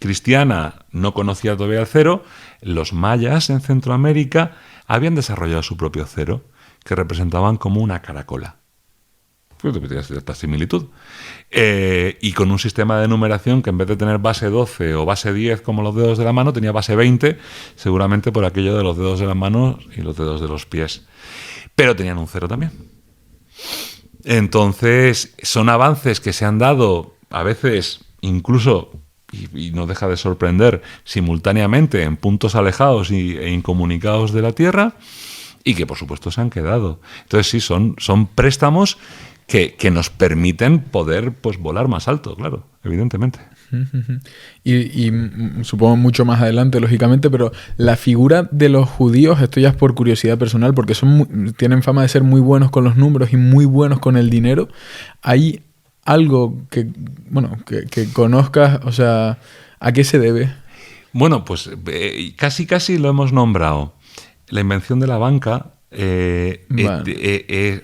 cristiana no conocía todavía el cero, los mayas en Centroamérica habían desarrollado su propio cero, que representaban como una caracola. Pues tiene cierta similitud. Y con un sistema de numeración que en vez de tener base 12 o base 10 como los dedos de la mano, tenía base 20, seguramente por aquello de los dedos de la mano y los dedos de los pies. Pero tenían un cero también. Entonces, son avances que se han dado a veces incluso, y no deja de sorprender, simultáneamente en puntos alejados e incomunicados de la Tierra, y que por supuesto se han quedado. Entonces sí, son préstamos que nos permiten poder, pues, volar más alto, claro, evidentemente. Y supongo mucho más adelante, lógicamente, pero la figura de los judíos, esto ya es por curiosidad personal, porque tienen fama de ser muy buenos con los números y muy buenos con el dinero. ¿Hay algo que conozcas, o sea, a qué se debe? Bueno, pues casi lo hemos nombrado. La invención de la banca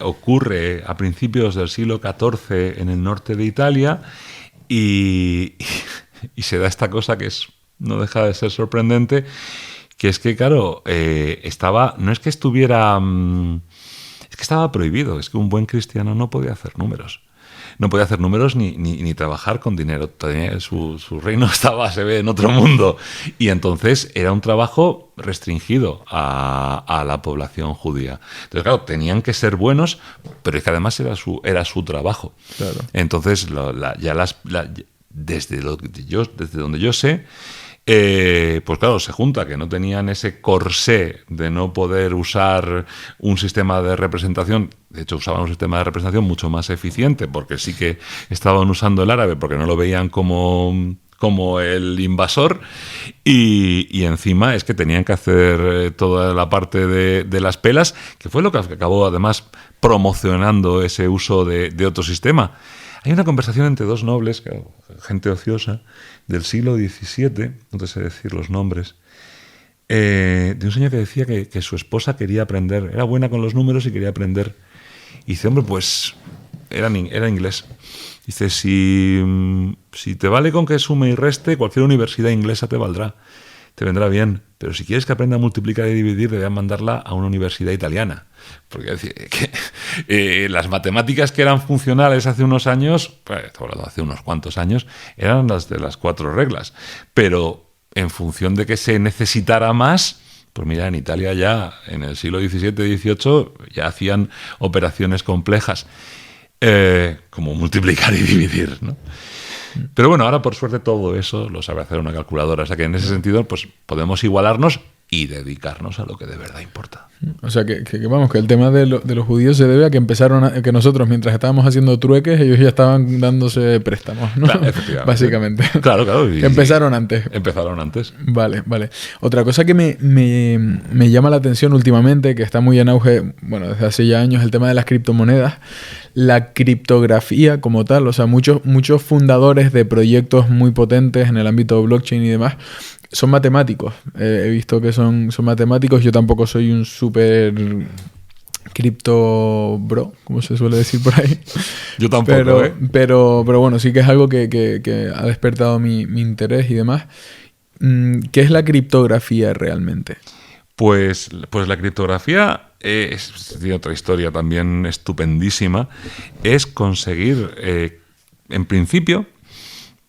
ocurre a principios del siglo XIV en el norte de Italia. Y se da esta cosa que no deja de ser sorprendente, que es que, claro, no es que estuviera... es que estaba prohibido, es que un buen cristiano no podía hacer números. No podía hacer números ni trabajar con dinero. Su reino se ve en otro mundo. Y entonces era un trabajo restringido a la población judía. Entonces, claro, tenían que ser buenos, pero es que además era su trabajo. Claro. Entonces, desde donde yo sé, pues claro, se junta que no tenían ese corsé de no poder usar un sistema de representación. De hecho, usaban un sistema de representación mucho más eficiente, porque sí que estaban usando el árabe, porque no lo veían como el invasor, y encima es que tenían que hacer toda la parte de las pelas, que fue lo que acabó además promocionando ese uso de otro sistema. Hay una conversación entre dos nobles, gente ociosa, del siglo XVII, no sé decir los nombres, de un señor que decía que su esposa quería aprender, era buena con los números y quería aprender. Y dice, hombre, pues era inglés. Dice, si te vale con que sume y reste, cualquier universidad inglesa te vendrá bien. Pero si quieres que aprenda a multiplicar y dividir, debes mandarla a una universidad italiana. Porque las matemáticas que eran funcionales hace unos años, hace unos cuantos años, eran las de las 4 reglas. Pero en función de que se necesitara más, pues mira, en Italia ya, en el siglo XVII-XVIII, ya hacían operaciones complejas, como multiplicar y dividir, ¿no? Pero bueno, ahora por suerte todo eso lo sabe hacer una calculadora. O sea que en ese sentido, pues podemos igualarnos y dedicarnos a lo que de verdad importa. O sea que vamos, que el tema de los judíos se debe a que que nosotros, mientras estábamos haciendo trueques, ellos ya estaban dándose préstamos, ¿no? Claro, efectivamente. Básicamente. Claro. Empezaron antes. Vale. Otra cosa que me llama la atención últimamente, que está muy en auge, bueno, desde hace ya años, el tema de las criptomonedas. La criptografía como tal, o sea, muchos fundadores de proyectos muy potentes en el ámbito de blockchain y demás son matemáticos. He visto que son matemáticos. Yo tampoco soy un súper Crypto Bro, como se suele decir por ahí. Yo tampoco, pero bueno, sí que es algo que ha despertado mi interés y demás. ¿Qué es la criptografía realmente? Pues la criptografía tiene otra historia también estupendísima. Es conseguir, en principio,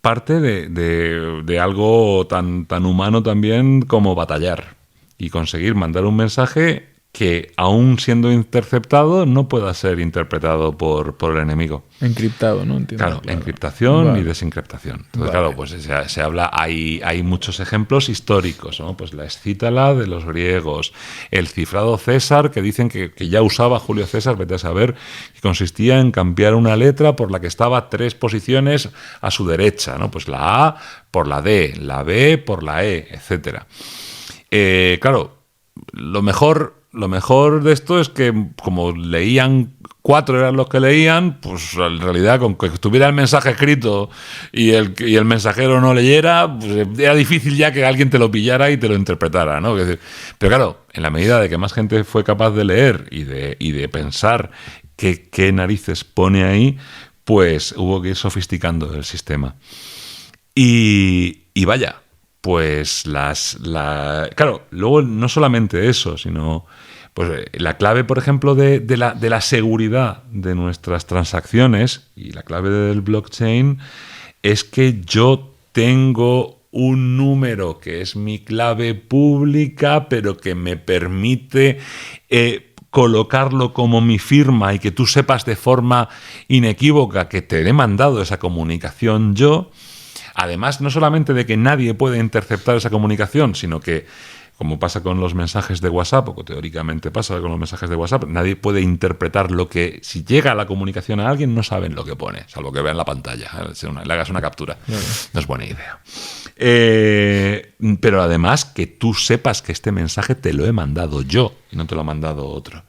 parte de algo tan humano también como batallar y conseguir mandar un mensaje que, aún siendo interceptado, no pueda ser interpretado por el enemigo. Encriptado, ¿no? Entiendo. Claro, encriptación y desencriptación. Entonces, claro, pues se habla, hay muchos ejemplos históricos, ¿no? Pues la escítala de los griegos, el cifrado César, que dicen que ya usaba Julio César, vete a saber, que consistía en cambiar una letra por la que estaba 3 posiciones a su derecha, ¿no? Pues la A por la D, la B por la E, etcétera. Claro, lo mejor de esto es que, como leían 4 eran los que leían, pues en realidad con que estuviera el mensaje escrito y el mensajero no leyera, pues era difícil ya que alguien te lo pillara y te lo interpretara, ¿no? Pero claro, en la medida de que más gente fue capaz de leer y de pensar qué narices pone ahí, pues hubo que ir sofisticando el sistema. Y vaya, pues claro, luego no solamente eso, sino pues la clave, por ejemplo, de la seguridad de nuestras transacciones y la clave del blockchain es que yo tengo un número que es mi clave pública, pero que me permite colocarlo como mi firma y que tú sepas de forma inequívoca que te he mandado esa comunicación yo. Además, no solamente de que nadie puede interceptar esa comunicación, sino que, como pasa con los mensajes de WhatsApp, o que teóricamente pasa con los mensajes de WhatsApp, nadie puede interpretar lo que, si llega la comunicación a alguien, no saben lo que pone, salvo que vean la pantalla, le hagas una captura. No es buena idea. Pero además que tú sepas que este mensaje te lo he mandado yo y no te lo ha mandado otro.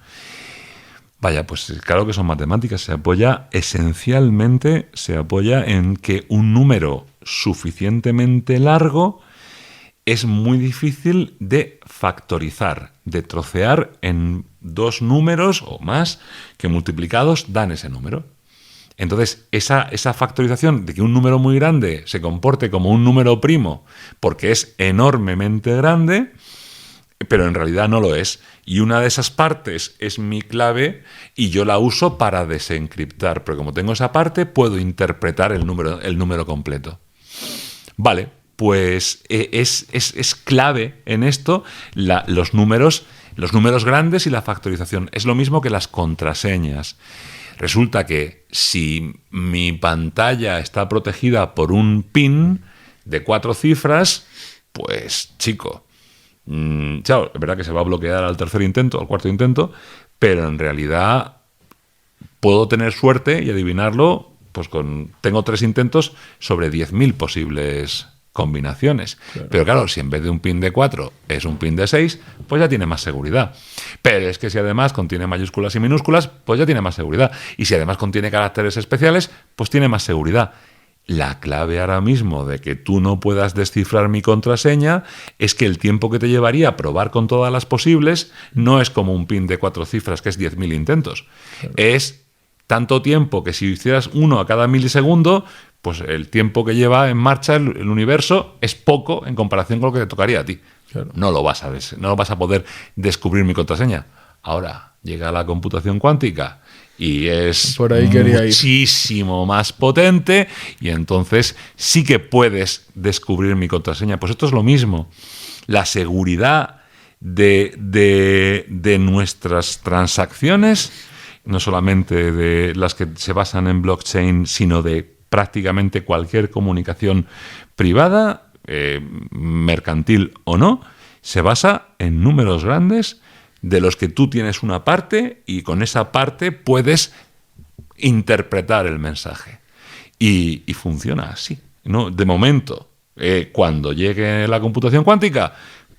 Vaya, pues claro que son matemáticas. Esencialmente se apoya en que un número suficientemente largo es muy difícil de factorizar, de trocear en 2 números o más que multiplicados dan ese número. Entonces, esa factorización de que un número muy grande se comporte como un número primo porque es enormemente grande, pero en realidad no lo es. Y una de esas partes es mi clave y yo la uso para desencriptar. Pero como tengo esa parte, puedo interpretar el número completo. Vale, pues es clave en esto los números grandes y la factorización. Es lo mismo que las contraseñas. Resulta que si mi pantalla está protegida por un PIN de 4 cifras, pues chico, claro, es verdad que se va a bloquear al 3er intento, al 4.º intento, pero en realidad puedo tener suerte y adivinarlo, pues tengo 3 intentos sobre 10.000 posibles combinaciones. Claro. Pero claro, si en vez de un PIN de 4 es un PIN de 6, pues ya tiene más seguridad. Pero es que si además contiene mayúsculas y minúsculas, pues ya tiene más seguridad. Y si además contiene caracteres especiales, pues tiene más seguridad. La clave ahora mismo de que tú no puedas descifrar mi contraseña es que el tiempo que te llevaría a probar con todas las posibles no es como un PIN de 4 cifras, que es 10.000 intentos. Claro. Es tanto tiempo que si hicieras uno a cada milisegundo, pues el tiempo que lleva en marcha el universo es poco en comparación con lo que te tocaría a ti. Claro. No lo vas a poder descubrir mi contraseña. Ahora llega la computación cuántica y es por ahí muchísimo más potente y entonces sí que puedes descubrir mi contraseña. Pues esto es lo mismo. La seguridad de nuestras transacciones, no solamente de las que se basan en blockchain, sino de prácticamente cualquier comunicación privada, mercantil o no, se basa en números grandes de los que tú tienes una parte y con esa parte puedes interpretar el mensaje. Y funciona así, ¿no? De momento, cuando llegue la computación cuántica,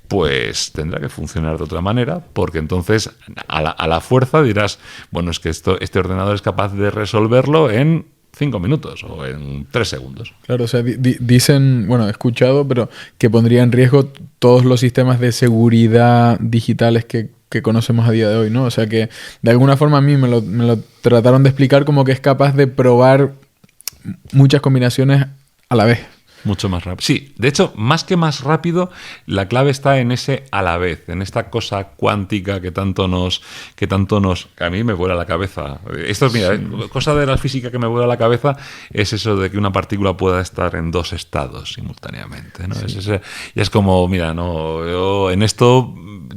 pues tendrá que funcionar de otra manera, porque entonces a la fuerza dirás, bueno, es que este ordenador es capaz de resolverlo en 5 minutos o en 3 segundos. Claro, o sea, dicen, bueno, he escuchado, pero que pondría en riesgo todos los sistemas de seguridad digitales que que conocemos a día de hoy, ¿no? O sea que de alguna forma a mí me lo trataron de explicar como que es capaz de probar muchas combinaciones a la vez. Mucho más rápido. Sí, de hecho, más que más rápido, la clave está en ese a la vez, en esta cosa cuántica que a mí me vuela la cabeza. Esto, mira, cosa de la física que me vuela la cabeza es eso de que una partícula pueda estar en dos estados simultáneamente, ¿no? Sí. Es como, mira, no, yo en esto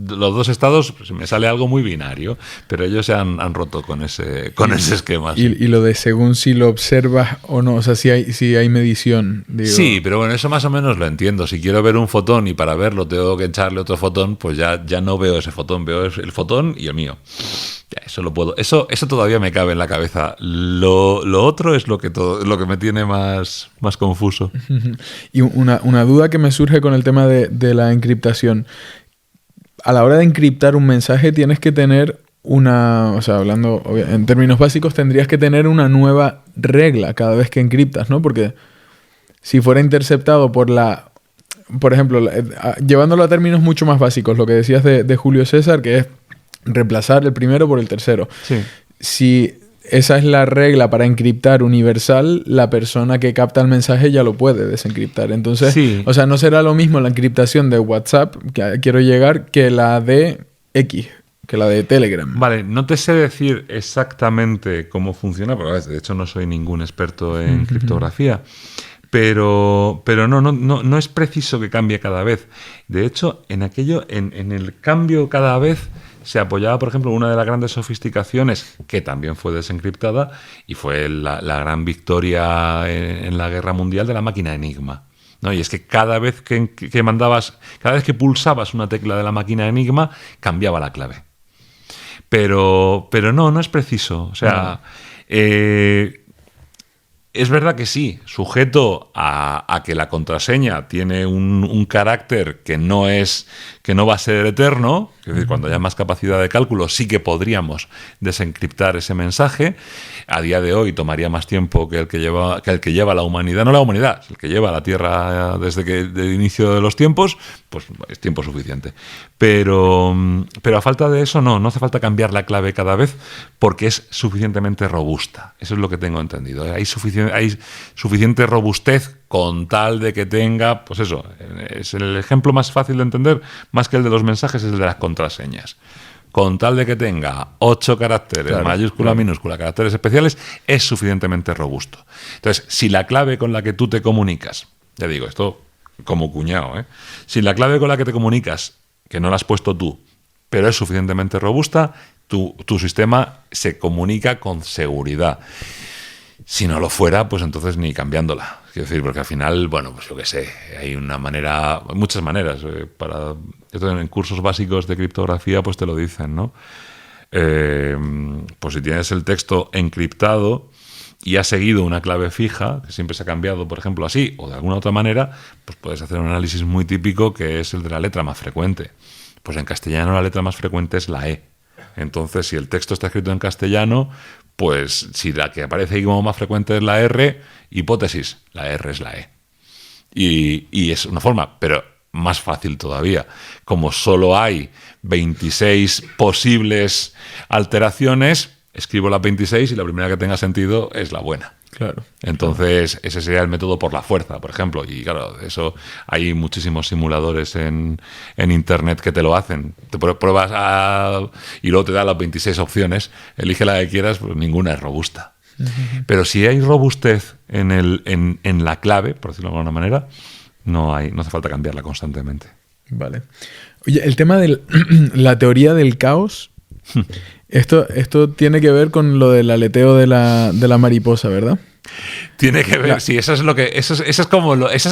los dos estados pues, me sale algo muy binario, pero ellos se han roto con ese esquema. Y lo de según si lo observas o no, o sea, si hay medición. Digo. Sí, pero bueno, eso más o menos lo entiendo. Si quiero ver un fotón y para verlo tengo que echarle otro fotón, pues ya no veo ese fotón, veo el fotón y el mío. Ya, eso lo puedo. Eso todavía me cabe en la cabeza. Lo otro es lo que me tiene más confuso. Y una duda que me surge con el tema de la encriptación. A la hora de encriptar un mensaje tienes que tener o sea, hablando en términos básicos, tendrías que tener una nueva regla cada vez que encriptas, ¿no? Porque si fuera interceptado por ejemplo, llevándolo a términos mucho más básicos, lo que decías de Julio César, que es reemplazar el primero por el tercero. Sí. Si esa es la regla para encriptar universal, la persona que capta el mensaje ya lo puede desencriptar. Entonces, sí. O sea, no será lo mismo la encriptación de WhatsApp, que quiero llegar, que la de X, que la de Telegram. Vale, no te sé decir exactamente cómo funciona, porque de hecho no soy ningún experto en criptografía, pero no es preciso que cambie cada vez. De hecho, en el cambio cada vez se apoyaba, por ejemplo, una de las grandes sofisticaciones, que también fue desencriptada, y fue la gran victoria en la Guerra Mundial de la máquina Enigma, ¿no? Y es que cada vez que pulsabas una tecla de la máquina Enigma, cambiaba la clave. Pero no es preciso. O sea, es verdad que sí, sujeto a que la contraseña tiene un carácter que no va a ser eterno, es decir, cuando haya más capacidad de cálculo sí que podríamos desencriptar ese mensaje. A día de hoy tomaría más tiempo que el que lleva la humanidad, no la humanidad, el que lleva la Tierra desde el inicio de los tiempos, pues es tiempo suficiente. Pero a falta de eso no hace falta cambiar la clave cada vez porque es suficientemente robusta. Eso es lo que tengo entendido. Hay suficiente robustez con tal de que tenga, pues eso, es el ejemplo más fácil de entender, más que el de los mensajes, es el de las contraseñas. Con tal de que tenga 8 caracteres, claro, mayúscula, minúscula, caracteres especiales, es suficientemente robusto. Entonces, si la clave con la que tú te comunicas, ya digo, esto como cuñado, si la clave con la que te comunicas, que no la has puesto tú, pero es suficientemente robusta, tu sistema se comunica con seguridad. Si no lo fuera, pues entonces ni cambiándola. Quiero decir, porque al final, bueno, pues yo qué sé, hay muchas maneras. En cursos básicos de criptografía, pues te lo dicen, ¿no? Pues si tienes el texto encriptado y has seguido una clave fija, que siempre se ha cambiado, por ejemplo, así, o de alguna otra manera, pues puedes hacer un análisis muy típico que es el de la letra más frecuente. Pues en castellano la letra más frecuente es la E. Entonces, si el texto está escrito en castellano, pues si la que aparece ahí como más frecuente es la R, hipótesis, la R es la E. Y es una forma, pero más fácil todavía. Como solo hay 26 posibles alteraciones, escribo las 26 y la primera que tenga sentido es la buena. Claro. Entonces, ese sería el método por la fuerza, por ejemplo. Y claro, eso hay muchísimos simuladores en Internet que te lo hacen. Te pruebas y luego te da las 26 opciones. Elige la que quieras, pues ninguna es robusta. Uh-huh. Pero si hay robustez en la clave, por decirlo de alguna manera, no hace falta cambiarla constantemente. Vale. Oye, el tema de la teoría del caos... Esto tiene que ver con lo del aleteo de la mariposa, ¿verdad? Tiene que ver, sí, esa es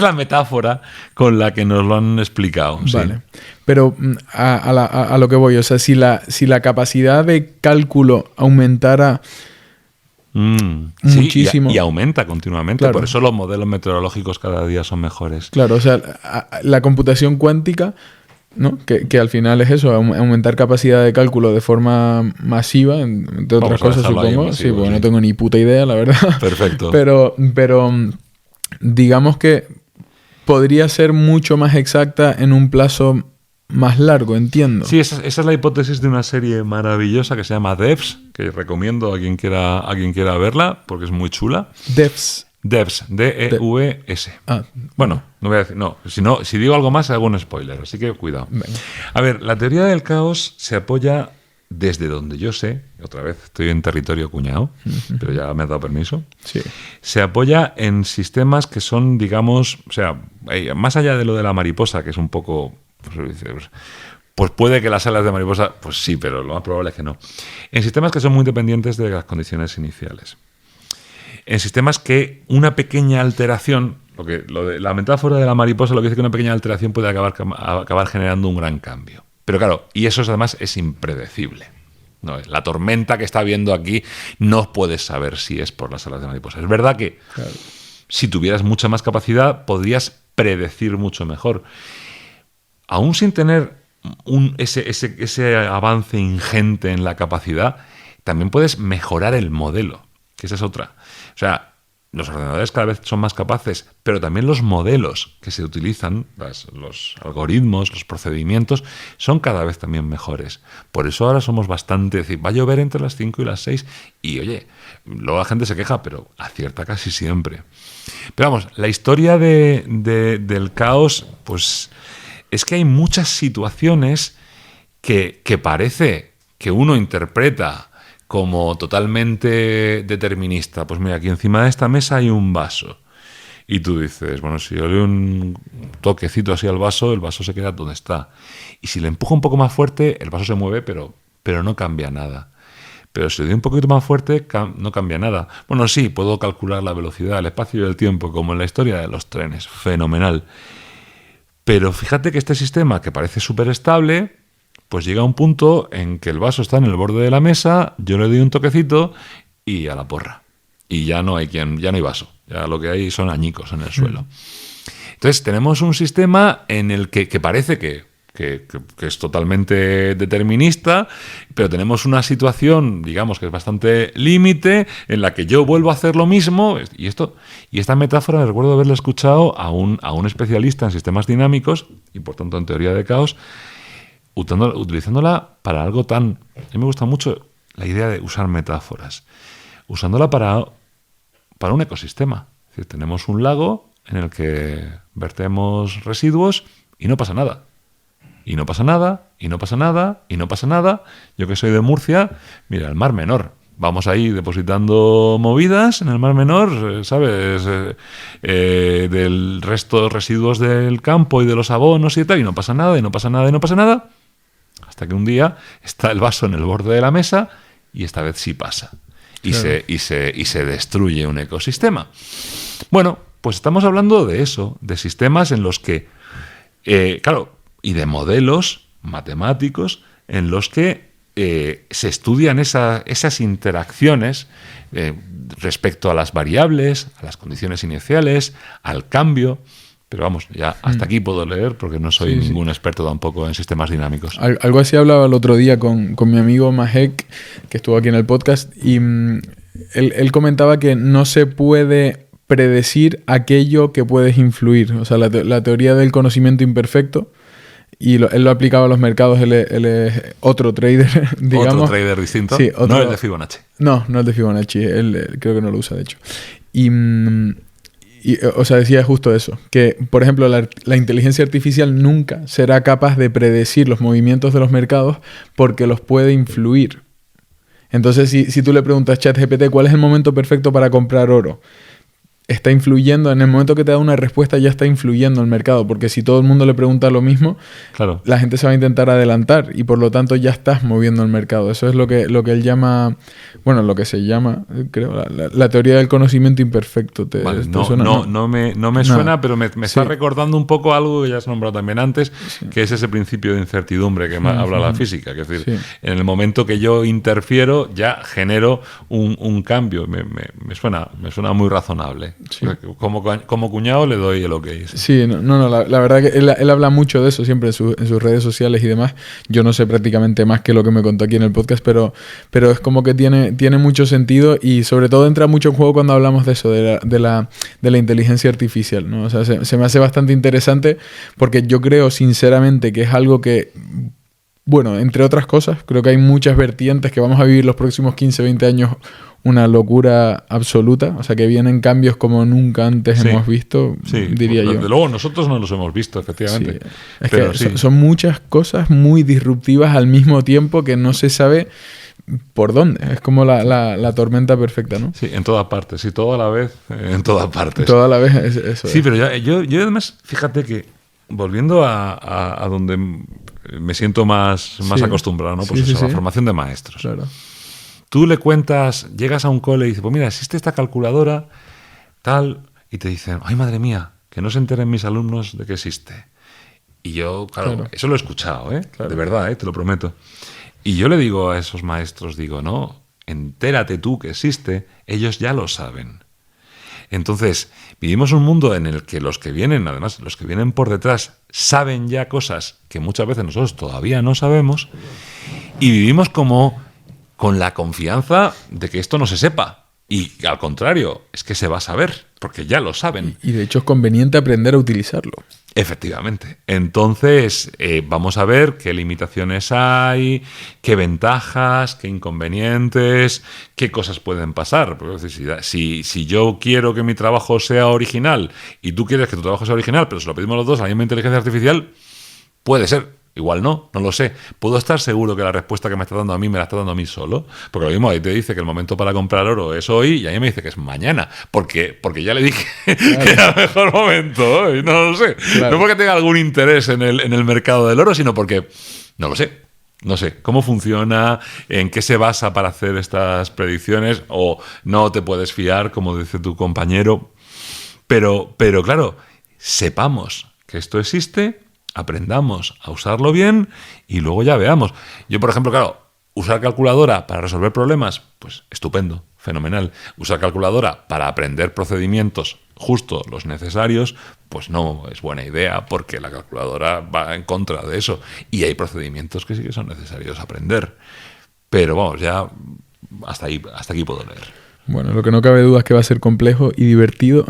la metáfora con la que nos lo han explicado. Vale. Sí. Pero a lo que voy, o sea, si la capacidad de cálculo aumentara muchísimo. Sí, y aumenta continuamente, claro. Por eso los modelos meteorológicos cada día son mejores. Claro, o sea, la computación cuántica, ¿no? Que al final es eso, aumentar capacidad de cálculo de forma masiva, entre otras cosas, supongo. Masivo, sí, porque no tengo ni puta idea, la verdad. Perfecto. Pero digamos que podría ser mucho más exacta en un plazo más largo, entiendo. Sí, esa es la hipótesis de una serie maravillosa que se llama Devs, que recomiendo a quien quiera verla, porque es muy chula. Devs. Devs, D-E-V-S. Bueno, no voy a decir, si digo algo más hago un spoiler, así que cuidado. Venga. A ver, la teoría del caos se apoya, desde donde yo sé, otra vez estoy en territorio cuñado, pero ya me has dado permiso, Sí. se apoya en sistemas que son, digamos, o sea, más allá de lo de la mariposa, que es un poco, pues puede que las alas de mariposa, pues sí, pero lo más probable es que no. En sistemas que son muy dependientes de las condiciones iniciales. En sistemas que una pequeña alteración, la metáfora de la mariposa lo que dice que una pequeña alteración puede acabar generando un gran cambio. Pero claro, y eso además es impredecible. No, la tormenta que está viendo aquí no puedes saber si es por las alas de mariposa. Es verdad que si tuvieras mucha más capacidad podrías predecir mucho mejor. Aún sin tener ese avance ingente en la capacidad, también puedes mejorar el modelo, que esa es otra. O sea, los ordenadores cada vez son más capaces, pero también los modelos que se utilizan, los algoritmos, los procedimientos, son cada vez también mejores. Por eso ahora somos bastante... Es decir, va a llover entre las 5 y las 6 y, oye, luego la gente se queja, pero acierta casi siempre. Pero vamos, la historia del caos, pues es que hay muchas situaciones que parece que uno interpreta como totalmente determinista. Pues mira, aquí encima de esta mesa hay un vaso. Y tú dices, bueno, si yo le doy un toquecito así al vaso, el vaso se queda donde está. Y si le empujo un poco más fuerte, el vaso se mueve, pero no cambia nada. Pero si le doy un poquito más fuerte, no cambia nada. Bueno, sí, puedo calcular la velocidad, el espacio y el tiempo, como en la historia de los trenes. Fenomenal. Pero fíjate que este sistema, que parece súper estable, pues llega a un punto en que el vaso está en el borde de la mesa, yo le doy un toquecito y a la porra. Y ya no hay vaso. Ya lo que hay son añicos en el suelo. Entonces tenemos un sistema en el que parece que es totalmente determinista, pero tenemos una situación, digamos, que es bastante límite, en la que yo vuelvo a hacer lo mismo. Y esta metáfora, recuerdo haberla escuchado a un especialista en sistemas dinámicos, y por tanto en teoría de caos, utilizándola para algo tan... A mí me gusta mucho la idea de usar metáforas. Usándola para un ecosistema. Es decir, tenemos un lago en el que vertemos residuos y no pasa nada. Y no pasa nada, y no pasa nada, y no pasa nada. Yo que soy de Murcia, mira, el Mar Menor. Vamos ahí depositando movidas en el Mar Menor, ¿sabes? Del resto de residuos del campo y de los abonos y tal, y no pasa nada, y no pasa nada, y no pasa nada. Hasta que un día está el vaso en el borde de la mesa y esta vez sí pasa. Y, claro, se destruye un ecosistema. Bueno, pues estamos hablando de eso, de sistemas en los que, claro, y de modelos matemáticos en los que se estudian esas interacciones respecto a las variables, a las condiciones iniciales, al cambio. Pero vamos, ya hasta aquí puedo leer porque no soy ningún experto tampoco en sistemas dinámicos. Algo así hablaba el otro día con mi amigo Mahek, que estuvo aquí en el podcast, y él comentaba que no se puede predecir aquello que puedes influir. O sea, la teoría del conocimiento imperfecto, y él lo aplicaba a los mercados. Él es otro trader, digamos. ¿Otro trader distinto? Sí, no el de Fibonacci. No el de Fibonacci. Él creo que no lo usa, de hecho. O sea, decía justo eso, que, por ejemplo, la inteligencia artificial nunca será capaz de predecir los movimientos de los mercados porque los puede influir. Entonces, si tú le preguntas a ChatGPT cuál es el momento perfecto para comprar oro, está influyendo, en el momento que te da una respuesta ya está influyendo el mercado, porque si todo el mundo le pregunta lo mismo, claro, la gente se va a intentar adelantar y por lo tanto ya estás moviendo el mercado. Eso es lo que él llama, bueno, lo que se llama, creo, la teoría del conocimiento imperfecto. Vale, no me suena, pero me está recordando un poco algo que ya has nombrado también antes, que es ese principio de incertidumbre que habla la física. Que es decir, en el momento que yo interfiero ya genero un cambio. Me suena muy razonable. Sí. Como cuñado le doy el ok. Sí, la verdad que él habla mucho de eso siempre en sus redes sociales y demás. Yo no sé prácticamente más que lo que me contó aquí en el podcast, pero es como que tiene mucho sentido y sobre todo entra mucho en juego cuando hablamos de eso, de la inteligencia artificial, ¿no? O sea, se me hace bastante interesante porque yo creo sinceramente que es algo que... Bueno, entre otras cosas, creo que hay muchas vertientes que vamos a vivir los próximos 15, 20 años una locura absoluta. O sea, que vienen cambios como nunca antes hemos visto, diría yo. Desde luego, nosotros no los hemos visto, efectivamente. Sí. Es que son muchas cosas muy disruptivas al mismo tiempo que no se sabe por dónde. Es como la tormenta perfecta, ¿no? Sí, en todas partes. Sí, toda la vez, en todas partes. Toda la vez, eso Sí, pero yo además, fíjate que, volviendo a donde me siento más acostumbrado, ¿no? Pues la formación de maestros. Claro. Tú le cuentas, llegas a un cole y dices, pues mira, existe esta calculadora, tal, y te dicen, ay, madre mía, que no se enteren mis alumnos de que existe. Y yo, claro. Eso lo he escuchado, de verdad, te lo prometo. Y yo le digo a esos maestros, digo, no, entérate tú que existe, ellos ya lo saben. Entonces, vivimos un mundo en el que los que vienen, además, los que vienen por detrás, saben ya cosas que muchas veces nosotros todavía no sabemos, y vivimos como con la confianza de que esto no se sepa. Y al contrario, es que se va a saber, porque ya lo saben. Y de hecho es conveniente aprender a utilizarlo. Efectivamente. Entonces, vamos a ver qué limitaciones hay, qué ventajas, qué inconvenientes, qué cosas pueden pasar. Porque si yo quiero que mi trabajo sea original y tú quieres que tu trabajo sea original, pero se lo pedimos los dos a la misma inteligencia artificial, puede ser. Igual no lo sé. ¿Puedo estar seguro que la respuesta que me está dando a mí me la está dando a mí solo? Porque lo mismo ahí te dice que el momento para comprar oro es hoy y a mí me dice que es mañana. Porque ya le dije que era el mejor momento hoy. No lo sé. Claro. No porque tenga algún interés en el mercado del oro, sino porque no lo sé. No sé cómo funciona, en qué se basa para hacer estas predicciones, o no te puedes fiar, como dice tu compañero. Pero claro, sepamos que esto existe, aprendamos a usarlo bien y luego ya veamos. Yo, por ejemplo, claro, usar calculadora para resolver problemas, pues estupendo, fenomenal. Usar calculadora para aprender procedimientos justo los necesarios, pues no es buena idea, porque la calculadora va en contra de eso. Y hay procedimientos que sí que son necesarios aprender. Pero vamos, ya hasta aquí puedo leer. Bueno, lo que no cabe duda es que va a ser complejo y divertido.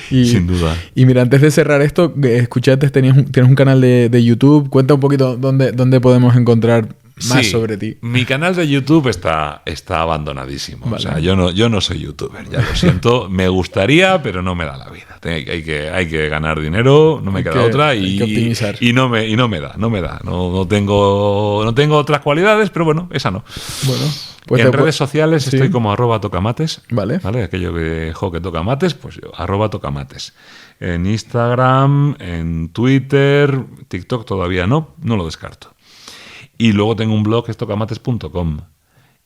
Sin duda. Y mira, antes de cerrar esto, escuchaste, tienes un canal de YouTube. Cuenta un poquito dónde podemos encontrar más sobre ti. Mi canal de YouTube está abandonadísimo. Vale. O sea, yo no soy youtuber, ya lo siento. Me gustaría, pero no me da la vida. Hay que ganar dinero, no me queda otra. Hay que optimizar. Y no me da. No tengo otras cualidades, pero bueno, esa no. Bueno. Pues en redes sociales estoy como @tocamates. Vale. Aquello que toca mates, pues yo, @tocamates. En Instagram, en Twitter, TikTok todavía no lo descarto. Y luego tengo un blog que es tocamates.com.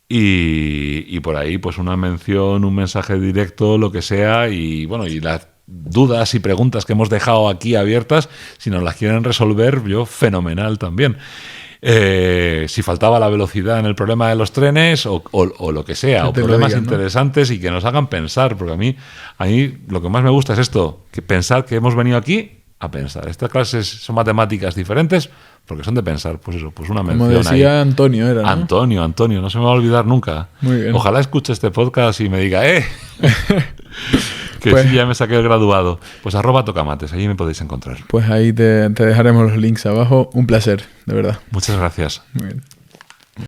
Y por ahí, pues una mención, un mensaje directo, lo que sea, y bueno, y las dudas y preguntas que hemos dejado aquí abiertas, si nos las quieren resolver, yo fenomenal también. Si faltaba la velocidad en el problema de los trenes o lo que sea, o problemas interesantes, ¿no? Y que nos hagan pensar, porque a mí lo que más me gusta es esto, que pensar que hemos venido aquí a pensar. Estas clases son matemáticas diferentes porque son de pensar, pues eso, pues una mención. Como decía ahí. Antonio, ¿no? Antonio, no se me va a olvidar nunca. Muy bien. Ojalá escuche este podcast y me diga, que pues, sí, ya me saqué el graduado. Pues @tocamates, ahí me podéis encontrar. Pues ahí te dejaremos los links abajo. Un placer, de verdad. Muchas gracias. Muy bien.